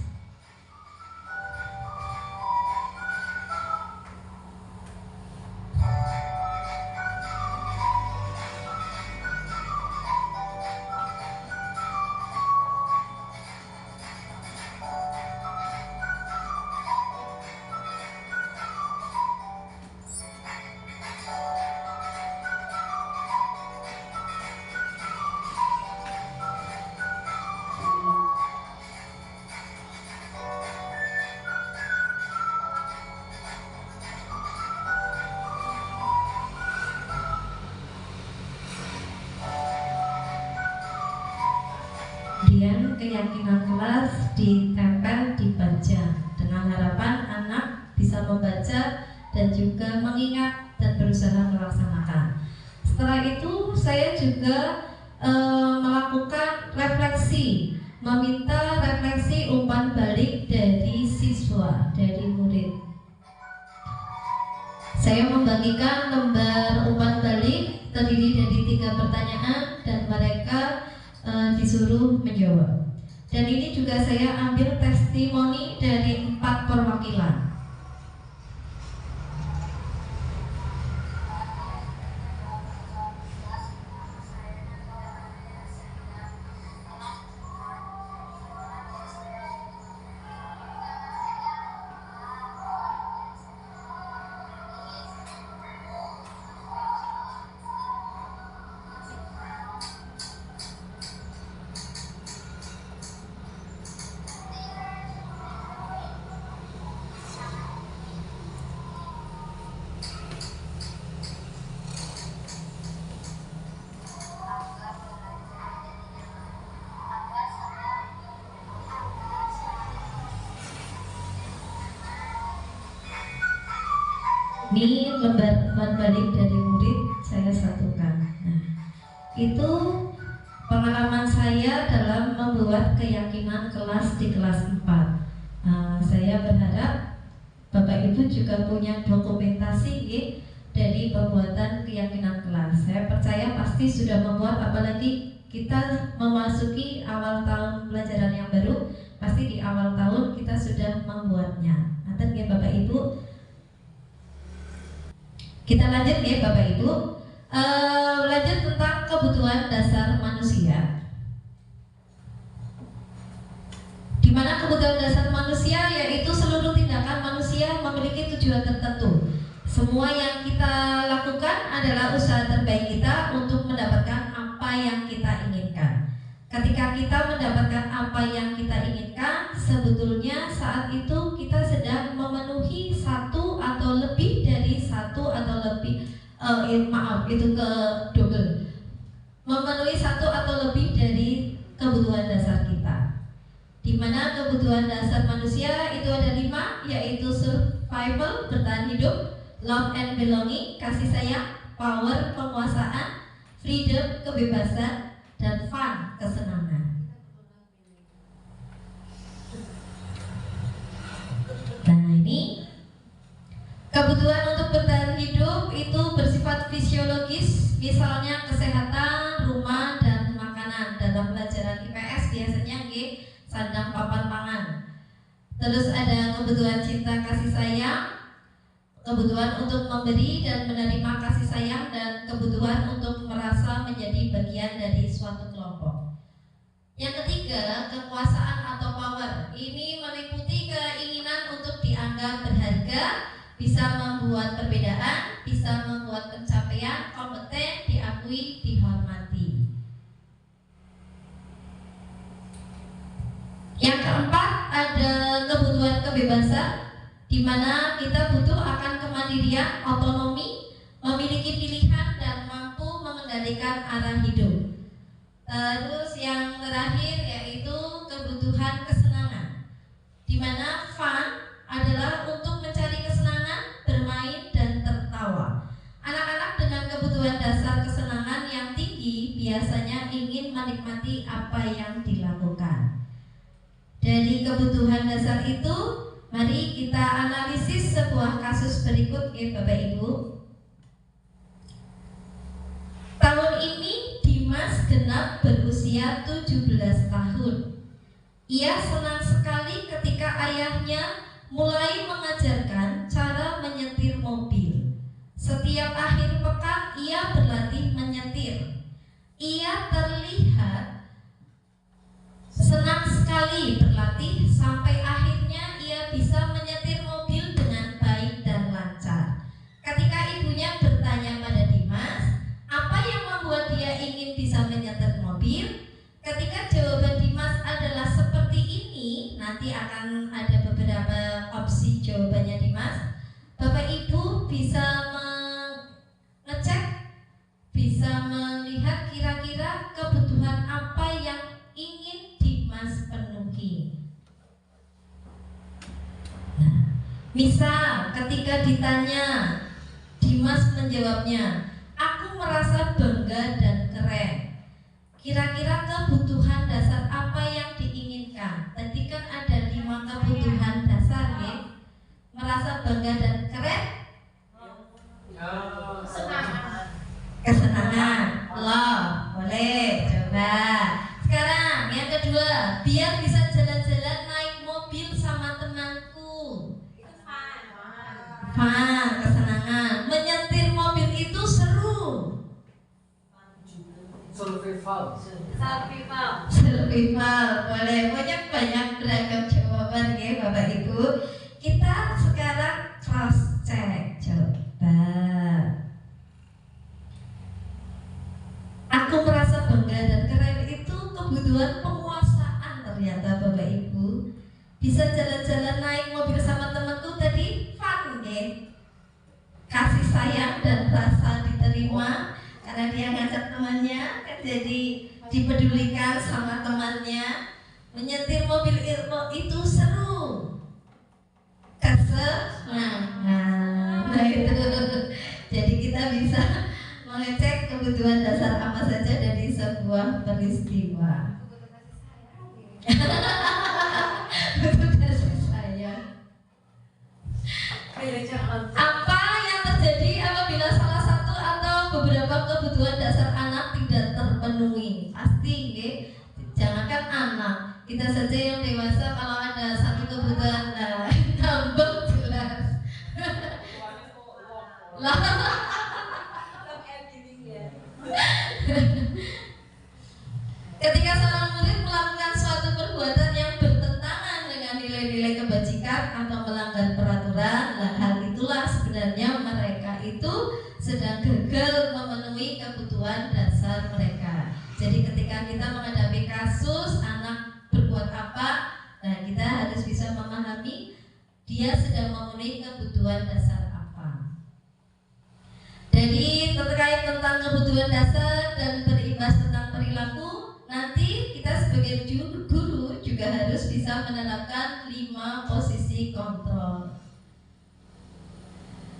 Kemudian keyakinan kelas ditempel di baja dengan harapan anak bisa membaca dan juga mengingat dan berusaha melaksanakan. Setelah itu saya juga melakukan refleksi, meminta refleksi umpan balik dari siswa, dari murid. Saya membagikan lembar umpan balik terdiri dari 3 pertanyaan dan mereka disuruh menjawab. Dan ini juga saya ambil testimoni dari 4 perwakilan. Ini lembar balik dari murid saya satukan. Nah, itu pengalaman saya dalam membuat keyakinan kelas di kelas 4. Saya berharap Bapak Ibu juga punya dokumentasi dari pembuatan keyakinan kelas. Saya percaya pasti sudah membuat, apalagi kita memasuki awal tahun pelajaran yang baru, pasti di awal tahun kita sudah membuatnya. Nanti ya Bapak Ibu. Kita lanjut ya Bapak Ibu. Lanjut tentang kebutuhan dasar manusia. Di mana kebutuhan dasar manusia yaitu seluruh tindakan manusia memiliki tujuan tertentu. Semua yang kita lakukan adalah usaha terbaik kita untuk mendapatkan apa yang kita inginkan. Ketika kita mendapatkan apa yang kita inginkan, sebetulnya saat itu kita sedang memenuhi satu atau lebih dari satu atau lebih memenuhi satu atau lebih dari kebutuhan dasar kita. Di mana kebutuhan dasar manusia itu ada 5, yaitu survival, bertahan hidup, love and belonging, kasih sayang, power, penguasaan, freedom, kebebasan, dan fun, kesenangan. Nah, ini kebutuhan untuk bertahan hidup itu bersifat fisiologis, misalnya kesehatan, rumah, dan makanan. Dalam pelajaran IPS biasanya sandang, papan, pangan. Terus ada kebutuhan cinta, kasih sayang, kebutuhan untuk memberi dan menerima kasih sayang, dan kebutuhan untuk merasa menjadi bagian dari suatu kelompok. Yang ketiga, kekuasaan atau power. Ini meliputi keinginan untuk dianggap berharga, bisa membuat perbedaan, bisa membuat pencapaian, kompeten, diakui, dihormati. Yang keempat, ada kebutuhan kebebasan, di mana kita butuh akan kemandirian, otonomi, memiliki pilihan, dan mampu mengendalikan arah hidup. Terus yang terakhir yaitu kebutuhan kesenangan, di mana fun adalah untuk mencari kesenangan, bermain, dan tertawa. Anak-anak dengan kebutuhan dasar kesenangan yang tinggi biasanya ingin menikmati apa yang dilakukan. Dari kebutuhan dasar itu, mari kita analisis sebuah kasus berikut ya Bapak Ibu. Tahun ini Dimas genap berusia 17 tahun. Ia senang sekali ketika ayahnya mulai mengajarkan cara menyetir mobil. Setiap akhir pekan ia berlatih menyetir. Ia terlihat senang sekali berlatih sampai akhirnya ia bisa menyetir mobil dengan baik dan lancar. Ketika ibunya bertanya pada Dimas, apa yang membuat dia ingin bisa menyetir mobil? Ketika jawaban Dimas adalah seperti ini, nanti akan ada beberapa opsi jawabannya Dimas. Bapak Ibu bisa mengecek, bisa melihat kira-kira kebutuhan apa yang ingin Dimas penuhi. Nah, misal ketika ditanya, Dimas menjawabnya, aku merasa bangga dan keren. Kira-kira kebutuhan dasar apa yang diinginkan? Tadi kan ada 5 kebutuhan dasar ya. Merasa bangga dan keren, kesenangan, kedua, biar bisa jalan-jalan naik mobil sama temanku. Itu fun. Fun, kesenangan. Menyetir mobil itu seru. Survival. Survival. Survival, boleh. Banyak beragam jawaban ya Bapak Ibu. Kita sekarang cross check. Coba. Aku merasa bangga dan keren itu kebutuhan penguasaan ternyata Bapak Ibu. Bisa jalan-jalan naik mobil sama temanku tadi fun ya. Kasih sayang dan rasa diterima karena dia ngajak temannya kan, jadi dipedulikan sama temannya. Menyetir mobil itu seru. Kesenangan. Nah itu. Jadi kita bisa mengecek kebutuhan dasar apa saja dari sebuah peristiwa. Betul kasih sayang. Apa yang terjadi apabila salah satu atau beberapa kebutuhan dasar anak tidak terpenuhi? Pasti, ya. Jangankan anak, kita saja yang dewasa kalau ada satu kebutuhan tambah jelas. Lah. Ketika seorang murid melakukan suatu perbuatan yang bertentangan dengan nilai-nilai kebajikan atau melanggar peraturan, hal itulah sebenarnya mereka itu sedang gagal memenuhi kebutuhan dasar mereka. Jadi ketika kita menghadapi kasus anak berbuat apa, kita harus bisa memahami dia sedang memenuhi kebutuhan dasar apa. Jadi terkait tentang kebutuhan dasar dan berimbas tentang perilaku, nanti kita sebagai guru juga harus bisa menerapkan 5 posisi kontrol.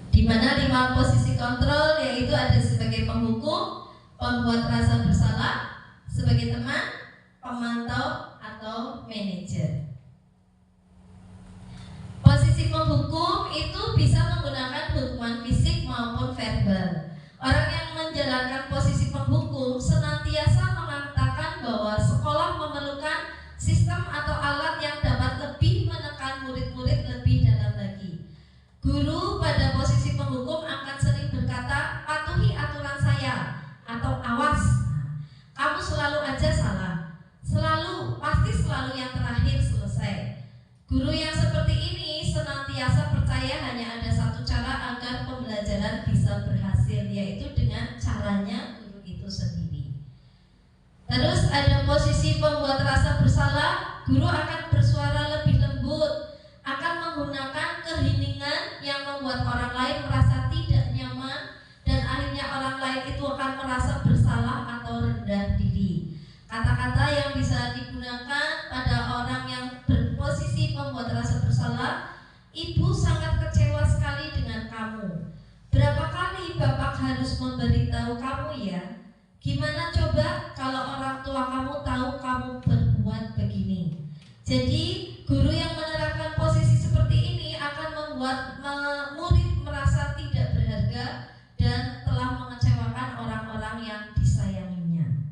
Di mana 5 posisi kontrol yaitu ada sebagai penghukum, pembuat rasa bersalah, sebagai teman, pemantau atau manajer. Posisi penghukum itu bisa menggunakan hukuman fisik maupun verbal. Orang yang menjalankan posisi penghukum senantiasa mengatakan bahwa sekolah memerlukan sistem atau alat yang dapat lebih menekan murid-murid lebih dalam lagi. Guru pada posisi penghukum akan sering berkata, patuhi aturan saya, atau awas, kamu selalu aja salah, pasti selalu yang terakhir selesai. Guru yang seperti ini senantiasa percaya hanya ada satu cara agar pembelajaran bisa berhasil, yaitu dengan caranya guru itu sendiri. Terus ada posisi pembuat rasa bersalah. Guru akan bersuara lebih lembut, akan menggunakan keheningan yang membuat orang lain merasa tidak nyaman, dan akhirnya orang lain itu akan merasa bersalah atau rendah diri. Kata-kata yang bisa digunakan pada orang yang berposisi pembuat rasa bersalah, ibu sangat kecewa sekali dengan kamu. Berapa kali bapak harus memberitahu kamu ya? Gimana coba kalau orang tua kamu tahu kamu berbuat begini? Jadi guru yang menerapkan posisi seperti ini akan membuat murid merasa tidak berharga dan telah mengecewakan orang-orang yang disayanginya.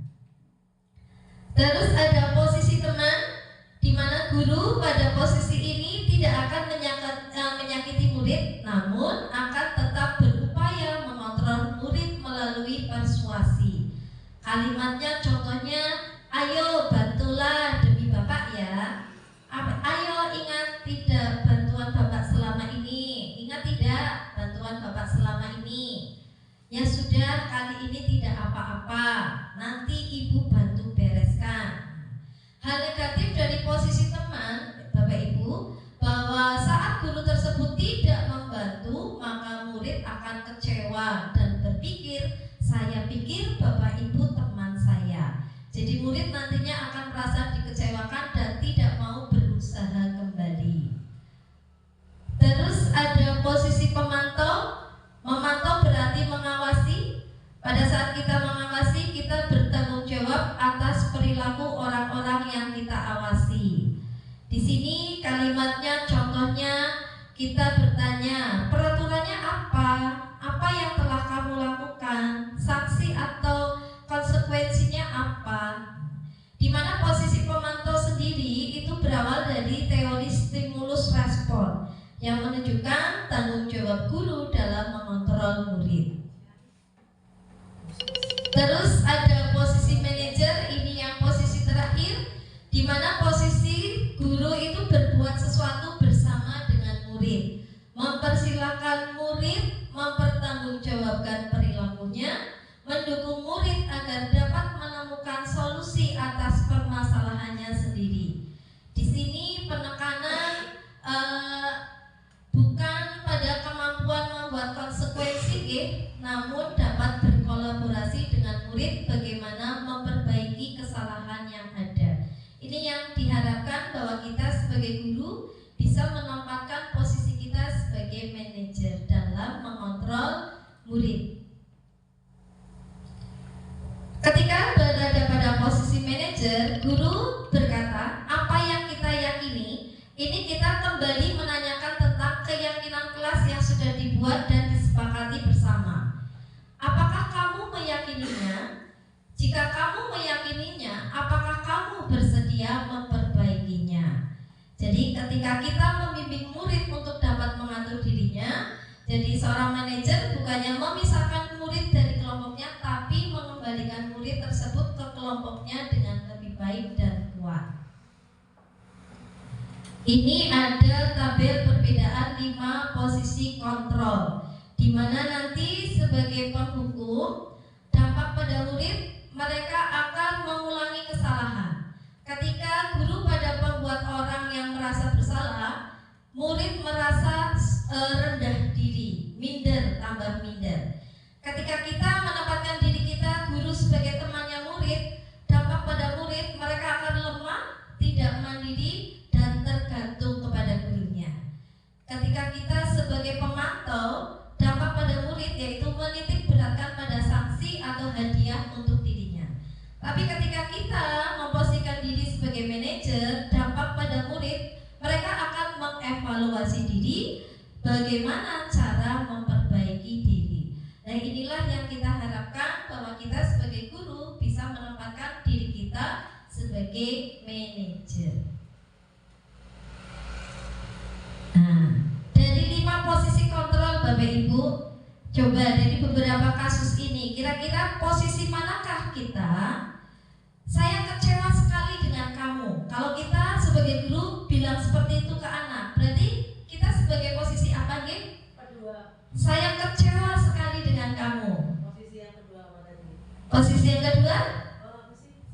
Terus ada posisi teman, di mana guru pada posisi ini tidak akan menyakiti murid, namun akan tetap berupaya mengontrol murid melalui persuasi. Kalimatnya contohnya, ayo bantulah demi bapak ya. Ayo ingat tidak bantuan bapak selama ini. Ingat tidak bantuan bapak selama ini. Ya sudah, kali ini tidak apa-apa, nanti ibu bantu bereskan. Hal negatif dari posisi teman, Bapak Ibu, bahwa saat guru tersebut tidak membantu, maka murid akan kecewa dan berpikir, saya pikir Bapak Ibu teman saya. Jadi murid nantinya akan merasa dikecewakan dan tidak mau berusaha kembali. Terus ada posisi pemantau. Memantau berarti mengawasi. Pada saat kita mengawasi, kita bertanggung jawab atas perilaku orang-orang yang kita awasi. Di sini kalimatnya, contohnya kita bertanya, peraturannya apa? Apa yang telah kamu lakukan? Sanksi atau konsekuensinya apa? Di mana posisi pemantau berawal dari teori stimulus respon yang menunjukkan tanggung jawab guru dalam mengontrol murid. Terus ada posisi manajer, ini yang posisi terakhir, di mana posisi guru itu berbuat sesuatu bersama dengan murid, mempersilahkan murid mempertanggungjawabkan perilakunya, mendukung murid agar dapat menemukan solusi atas permasalahannya sendiri. Di sini penekanan bukan pada kemampuan membuat konsekuensi, namun dapat berkolaborasi dengan murid bagaimana memperbaiki kesalahan yang ada. Ini yang diharapkan bahwa kita sebagai guru bisa menempatkan posisi kita sebagai manajer dalam mengontrol murid. Ketika berada pada posisi manajer, guru berkata, apa yang kita yakini, ini kita kembali menanyakan tentang keyakinan kelas yang sudah dibuat dan disepakati bersama. Apakah kamu meyakininya? Jika kamu meyakininya, apakah kamu bersedia memperbaikinya? Jadi ketika kita membimbing murid untuk dapat mengatur dirinya, jadi seorang manajer bukannya memisahkan murid dari kelompoknya, tapi mengembalikan murid tersebut ke kelompoknya dengan lebih baik dan kuat. Ini ada tabel perbedaan 5 posisi kontrol, di mana nanti sebagai penghukum dampak pada murid, mereka akan mengulangi kesalahan. Ketika guru pada membuat orang yang merasa bersalah, murid merasa rendah diri, minder, tambah minder. Ketika kita menempatkan diri kita, guru sebagai temannya murid, dampak pada murid, mereka akan lemah, tidak mandiri, dan tergantung kepada gurunya. Ketika kita sebagai pemantau, dampak pada murid yaitu menitik beratkan pada sanksi atau hadiah untuk dirinya. Tapi ketika kita memposisikan diri sebagai manajer, dampak pada murid, mereka akan mengevaluasi diri, bagaimana cara memperbaiki diri. Nah, inilah yang kita harapkan bahwa kita sebagai guru bisa menempatkan diri kita sebagai manajer. Nah, dari 5 posisi kontrol Bapak Ibu, coba dari beberapa kasus ini, kira-kira posisi manakah kita? Saya kecewa sekali dengan kamu. Kalau kita sebagai guru bilang seperti itu ke anak, berarti kita sebagai posisi apa, Gim? Kedua. Saya kecewa sekali dengan kamu. Posisi yang kedua apa tadi? Posisi yang kedua?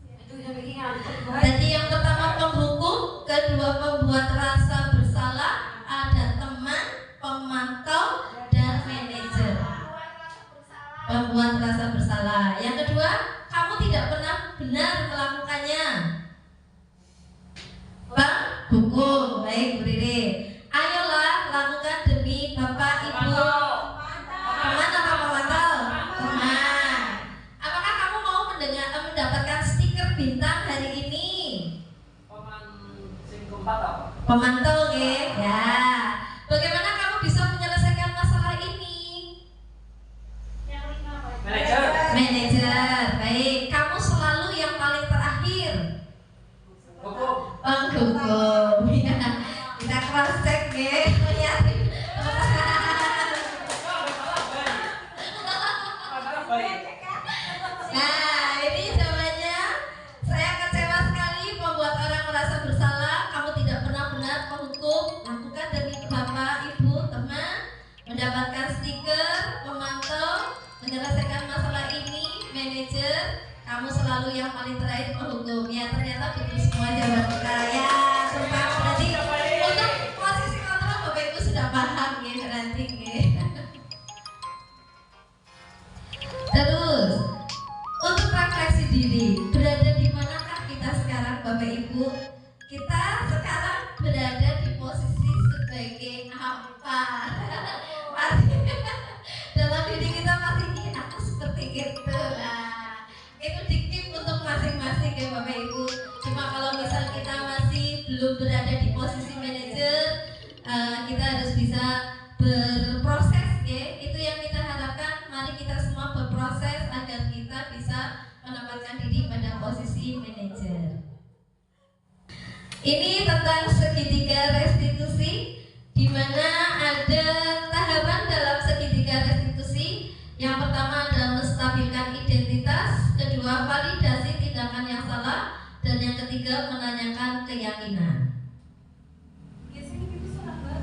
Itu yang bikin kedua. Tadi yang pertama penghukum, kedua pembuat rasa bersalah, ada teman, pemantau, dan manajer. Pembuat rasa bersalah. Yang kedua, kamu tidak pernah benar melakukannya. Hukum. Baik, Bu Riri. Ayolah lakukan demi Bapak Ibu. Teman apa pemantau? Teman. Apakah kamu mau mendapatkan stiker bintang hari ini? Pemantau, ya. Bagaimana kamu bisa menyelesaikan masalah ini? Manajer. Baik, kamu selalu yang paling terakhir. Penghukum. Ya. Kita cross check, Nah, ini jawabannya. Saya kecewa sekali membuat orang merasa bersalah. Kamu tidak pernah benar menghukum. Lakukan demi Bapak, Ibu, teman, mendapatkan stiker, memantau, menyelesaikan masalah ini, manajer. Kamu selalu yang paling terakhir menghukum. Ya, ternyata betul semua jawaban kita. Ya, sumpah berarti untuk posisi kontrol Bapak Ibu sudah paham ya berarti. Terus untuk refleksi diri, berada di manakah kita sekarang Bapak Ibu? Kita sekarang berada di posisi sebagai apa? Dalam diri kita masih aku seperti itu lah. Itu dikip untuk masing-masing ya Bapak Ibu. Cuma kalau misal kita masih belum berada di posisi manajer, kita harus bisa berproses ya. Itu yang kita harapkan. Mari kita semua berproses agar kita bisa menempatkan diri pada posisi manajer. Ini tentang segitiga restitusi, di mana ada tahapan dalam segitiga restitusi. Yang pertama adalah menstabilkan identitas, kedua validasi tindakan yang salah, dan yang ketiga menanyakan keyakinan. Biasanya gitu salah Mbak.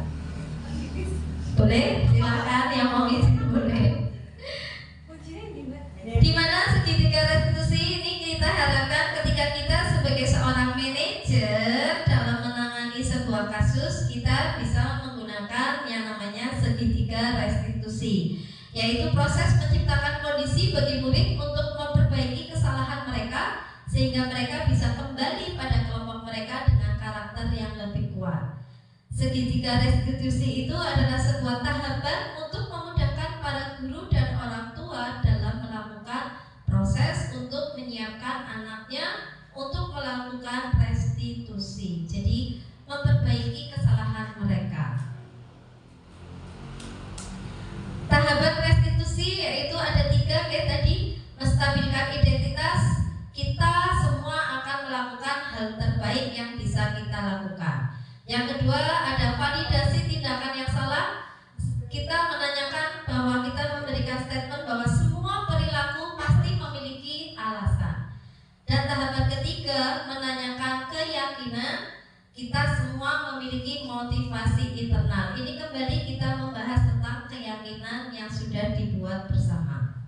Aktivis. Boleh? Silakan yang mau isi boleh. Kuncinya ini Mbak. Di mana segitiga restitusi ini kita harapkan ketika kita sebagai seorang manajer dalam menangani sebuah kasus, kita bisa menggunakan yang namanya segitiga restitusi, yaitu proses menciptakan kondisi bagi murid untuk memperbaiki kesalahan mereka sehingga mereka bisa kembali pada kelompok mereka dengan karakter yang lebih kuat. Segitiga restitusi itu adalah sebuah tahapan untuk memudahkan para guru dan orang tua dalam melakukan proses untuk menyiapkan anaknya untuk melakukan restitusi. Jadi memperbaiki kesalahan mereka. Tahapan restitusi yaitu ada 3 kayak tadi, menstabilkan identitas. Kita semua akan melakukan hal terbaik yang bisa kita lakukan. Yang kedua ada validasi tindakan yang salah. Kita menanyakan bahwa kita memberikan statement bahwa semua perilaku pasti memiliki alasan. Dan tahapan ketiga menanyakan keyakinan. Kita semua memiliki motivasi internal. Ini kembali kita membahas tentang keyakinan yang sudah dibuat bersama.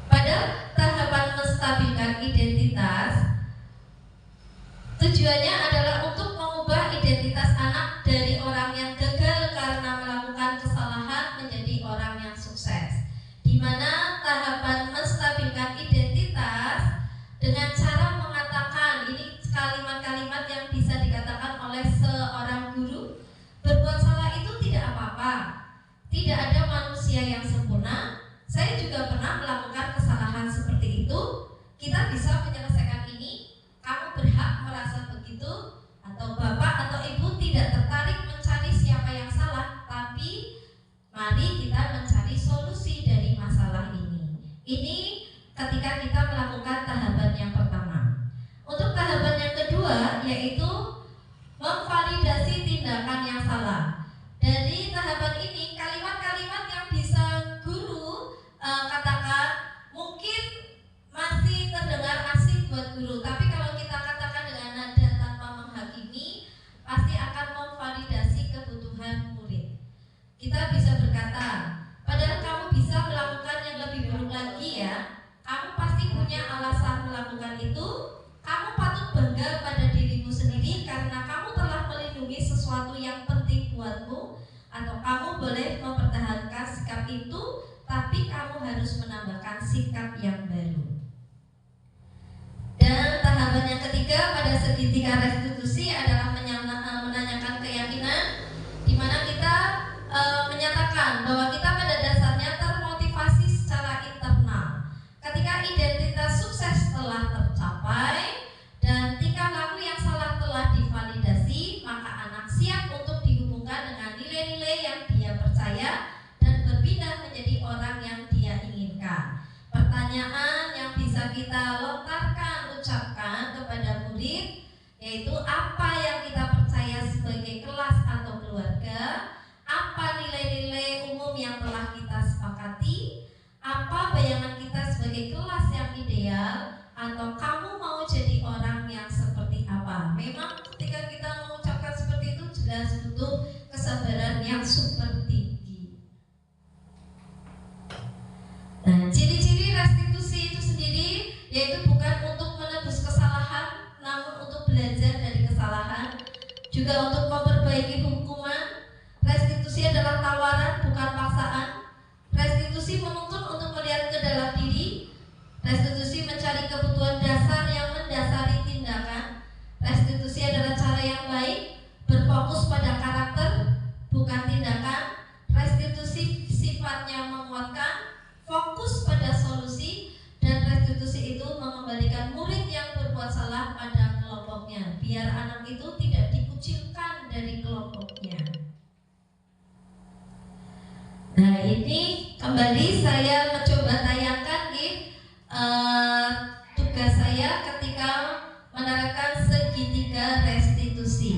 Pada tahapan menstabilkan identitas, tujuannya adalah untuk mengubah identitas anak dari orang yang gagal karena melakukan kesalahan menjadi orang yang sukses. Di mana tahapan menstabilkan identitas dengan cara mengatakan, ini kalimat-kalimat yang bisa dikatakan oleh seorang guru, berbuat salah itu tidak apa-apa, tidak ada manusia yang sempurna. Saya juga pernah melakukan kesalahan seperti itu. Kita bisa menyelesaikan ini. Kamu berhak merasa begitu, atau bapak atau ibu tidak tertarik mencari siapa yang salah, tapi mari kita mencari solusi dari masalah ini. Ini ketika kita melakukan tahapan yang pertama. Untuk tahapan yang kedua yaitu memvalidasi tindakan yang salah. Dari tahapan ini kalimat-kalimat yang bisa guru katakan mungkin masih terdengar asing buat guru, tapi kalau kita katakan dengan nada tanpa menghakimi, pasti akan memvalidasi kebutuhan murid. Kita bisa berkata, padahal kamu bisa melakukan yang lebih buruk lagi ya. Kamu pasti punya alasan melakukan itu. Kamu patut bangga pada dirimu sendiri karena kamu telah melindungi sesuatu yang penting buatmu. Atau kamu boleh mempertahankan sikap itu, tapi kamu harus menambahkan sikap yang baru. Dan tahapan yang ketiga pada segitiga restitusi adalah menanyakan keyakinan, di mana kita menyatakan bahwa kita pada dasarnya termotivasi secara internal. Ketika identitas sukses telah tercapai dan tingkah laku yang salah telah divalidasi, maka anak siap untuk dihubungkan dengan nilai-nilai yang dia percaya dan berpindah menjadi orang yang dia inginkan. Pertanyaan yang bisa kita lontarkan, ucapkan kepada murid yaitu apa yang kita percaya sebagai kelas atau keluarga, apa nilai-nilai umum yang telah kita sepakati, apa bayangan kita sebagai kelas yang ideal, atau kamu mau jadi orang yang seperti apa. Memang ketika kita mengucapkan seperti itu jelas butuh kesabaran yang super tinggi. Nah, ciri-ciri restitusi itu sendiri yaitu bukan untuk menebus kesalahan, namun untuk belajar dari kesalahan, juga untuk memperbaiki hukuman. Restitusi adalah tawaran, bukan paksaan. Restitusi menuntut untuk melihat ke dalam diri. Restitusi mencari kebutuhan dasar yang mendasari tindakan. Restitusi adalah cara yang baik, berfokus pada karakter, bukan tindakan. Restitusi sifatnya menguatkan, fokus pada solusi, dan restitusi itu mengembalikan murid yang berbuat salah pada kelompoknya, biar anak itu tidak dikucilkan dari kelompoknya. Nah, ini kembali saya mencoba tayangkan tugas saya ketika menerapkan segitiga ketiga restitusi.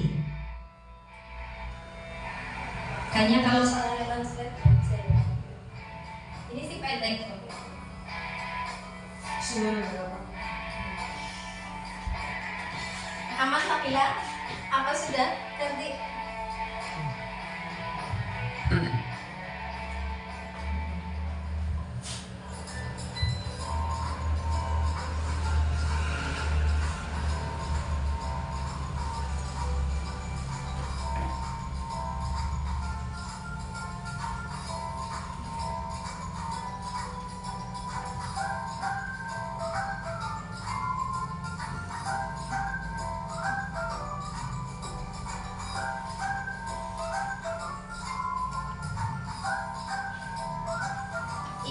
Kayaknya kalau salah lewat slide saya. Ini sih pendek kok. Aman Fabila? Apa sudah ganti?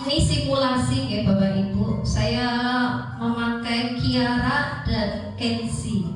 Ini simulasi ya Bapak Ibu. Saya memakai Kiara dan Kenzi.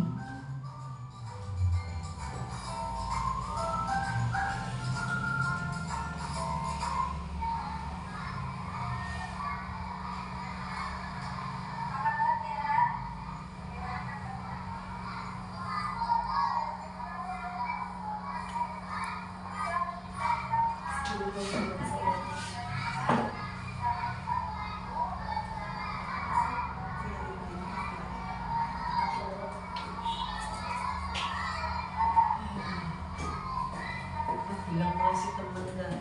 Bilang masih temen kan.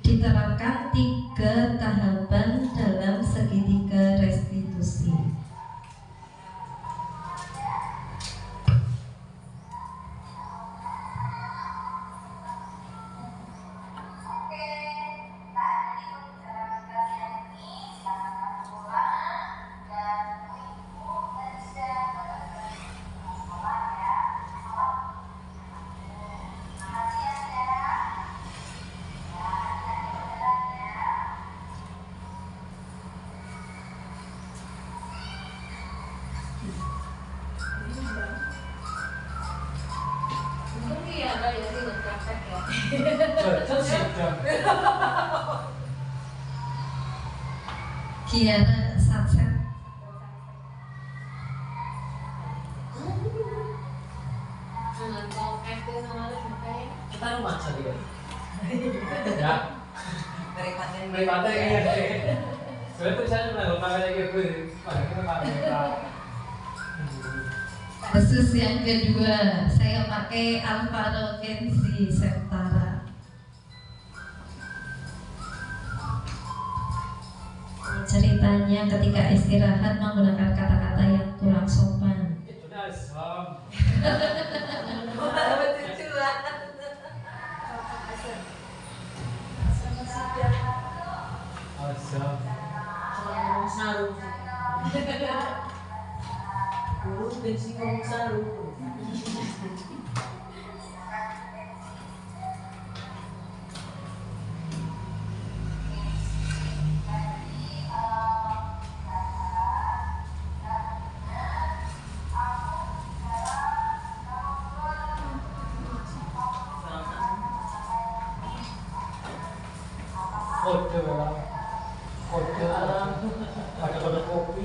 diterapkan 3 tahapan dalam segitiga restitusi. Kiara Satset. Kita rumah saja. Ya. Daripada Daripada ya. Sebenarnya tulisannya pernah pakai lagi gue, pakai kita pakai. Kasus yang kedua, saya pakai Alvaro Kenzi Septara. Ceritanya ketika istirahat menggunakan kata-kata yang kurang sopan. Itu dah som. Asam. Ngomong sarung. Dulu bensin ngomong sarung. Kode lah. Kode alam. Ada kode kopi.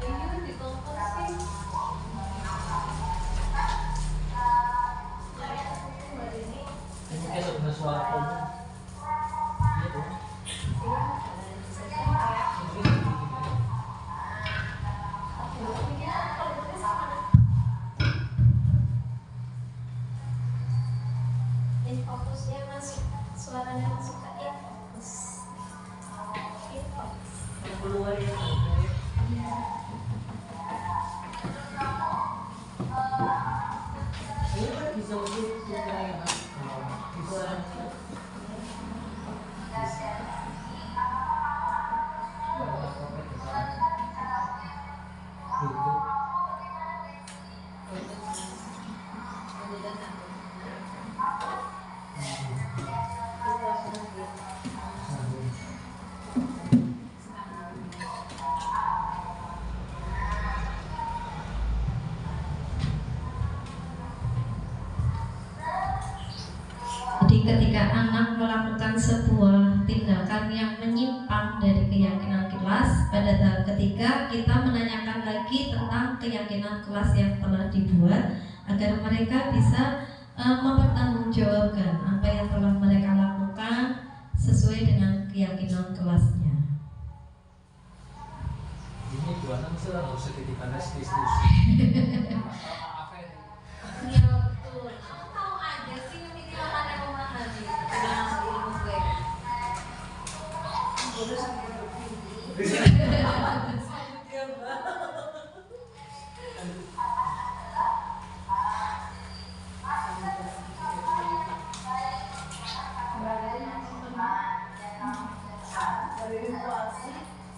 Ini di kompos sih. Ini kayak sebenarnya suara kopi. Gitu. Ini fokusnya masuk, suaranya masuk ke infus. Infus. Yang keluar ya. Ini kan bisa untuk kayak bisa. Gitu. Jadi ketika anak melakukan sebuah tindakan yang menyimpang dari keyakinan kelas, pada tahap ketiga kita menanyakan lagi tentang keyakinan kelas yang telah dibuat agar mereka bisa mempertanggungjawabkan apa yang telah mereka lakukan sesuai dengan keyakinan kelasnya. Ini dua enam sih harus sedikitkan diskusi. Masalah apa ini? Iya betul. Kamu tahu aja sih ini mana yang memahami dengan ilmu gue.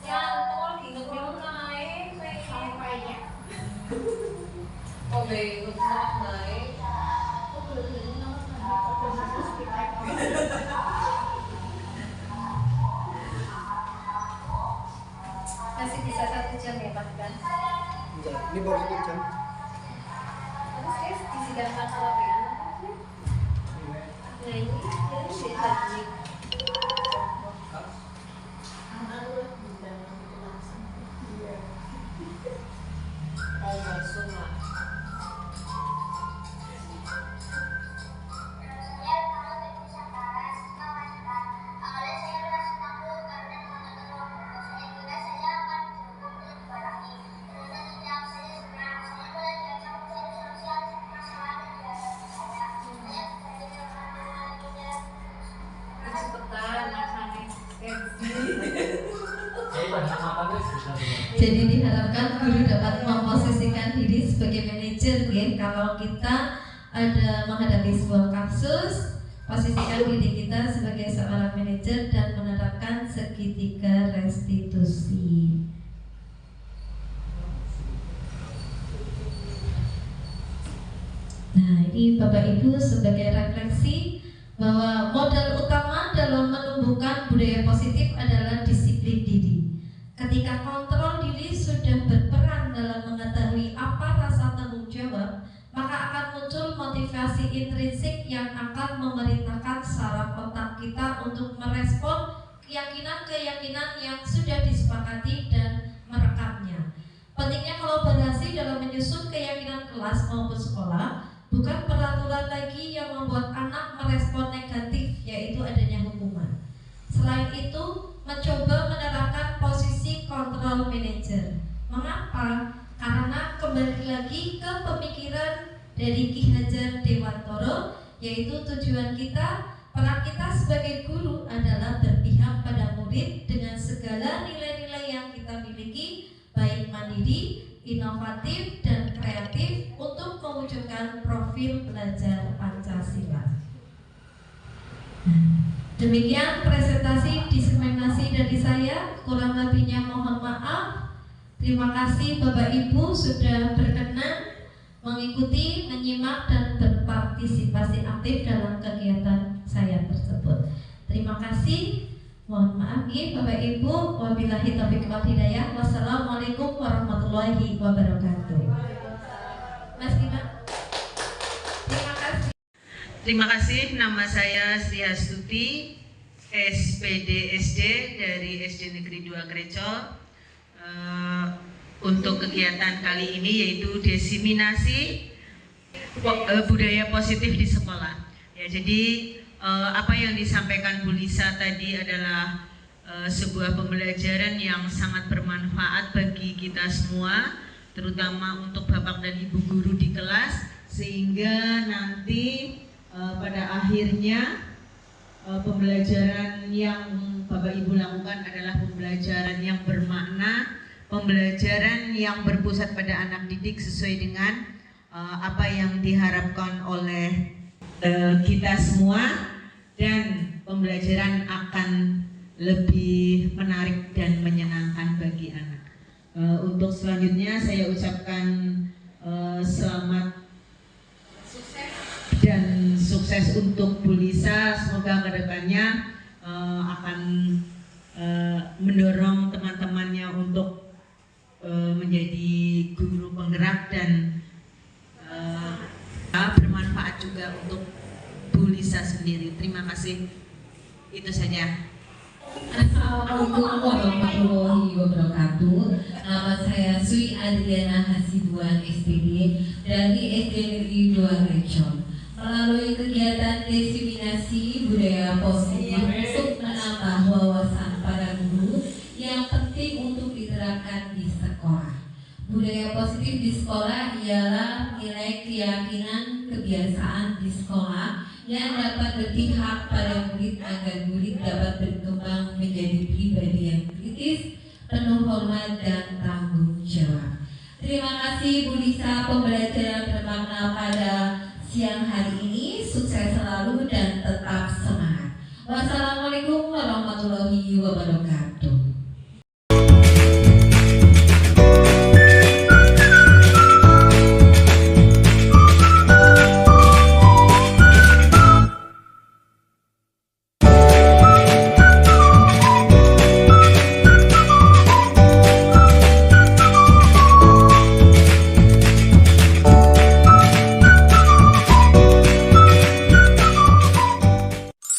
Ya, tolong diinget-inget naik, sampainya. Oh, baik, naik. Masih bisa 1 jam ya Pak kan? Ini baru 1 jam. Terus guys, disidangkan kalau ya. Nah ini jadi tadi. Oh, langsung lah. Cepetan, makanya. Saya banyak makannya susah. Jadi diharapkan guru dapat memposisikan diri sebagai manajer ya. Kalau kita ada menghadapi sebuah kasus, posisikan diri kita sebagai seorang manajer dan menerapkan segitiga restitusi. Nah, ini Bapak Ibu sebagai refleksi bahwa modal utama dalam menumbuhkan budaya positif adalah disiplin diri. Ketika kontrol diri sudah berperan dalam mengetahui apa rasa tanggung jawab, maka akan muncul motivasi intrinsik yang akan memerintahkan saraf otak kita untuk merespon keyakinan-keyakinan yang sudah disepakati dan merekamnya. Pentingnya kolaborasi dalam menyusun keyakinan kelas maupun sekolah bukan peraturan lagi yang membuat anak merespon negatif, yaitu adanya hukuman. Selain itu, mencoba menerapkan posisi control manager. Mengapa? Karena kembali lagi ke pemikiran dari Ki Hajar Dewantoro, yaitu tujuan kita, peran kita sebagai guru adalah berpihak pada murid dengan segala nilai-nilai yang kita miliki, baik mandiri, inovatif, dan kreatif untuk mewujudkan profil belajar Pancasila. Demikian presentasi diseminasi dari saya, kurang lebihnya mohon maaf. Terima kasih Bapak Ibu sudah berkenan mengikuti, menyimak, dan berpartisipasi aktif dalam kegiatan saya tersebut. Terima kasih. Mohon maaf ya Bapak Ibu. Wabillahi taufiq wal hidayah. Wassalamualaikum warahmatullahi wabarakatuh. Mas Gima. Terima kasih. Terima kasih. Nama saya Sri Astuti, SPD SD dari SD Negeri 2 Grecol. Untuk kegiatan kali ini yaitu diseminasi budaya positif di sekolah. Ya, jadi apa yang disampaikan Bu Lisa tadi adalah sebuah pembelajaran yang sangat bermanfaat bagi kita semua, terutama untuk Bapak dan Ibu guru di kelas, sehingga nanti pada akhirnya pembelajaran yang Bapak Ibu lakukan adalah pembelajaran yang bermakna, pembelajaran yang berpusat pada anak didik sesuai dengan apa yang diharapkan oleh kita semua, dan pembelajaran akan lebih menarik dan menyenangkan bagi anak. Untuk selanjutnya saya ucapkan selamat dan sukses untuk Bu Lisa. Semoga kedepannya akan mendorong teman-temannya untuk menjadi guru penggerak dan bermanfaat juga untuk Bu Lisa sendiri. Terima kasih. Itu saja. Assalamualaikum warahmatullahi wabarakatuh. Nama saya Sri Adriana Hasibuan SPD dari SD Negeri 2 Grecol. Melalui kegiatan diseminasi budaya positif untuk menambah wawasan para guru yang penting untuk diterapkan di sekolah. Budaya positif di sekolah ialah nilai keyakinan kebiasaan di sekolah yang dapat berpihak pada murid agar murid dapat berkembang menjadi pribadi yang kritis, penuh hormat, dan tanggung jawab. Terima kasih Bu Lisa, pembelajaran bermakna pada siang hari ini. Sukses selalu dan tetap semangat. Wassalamualaikum warahmatullahi wabarakatuh.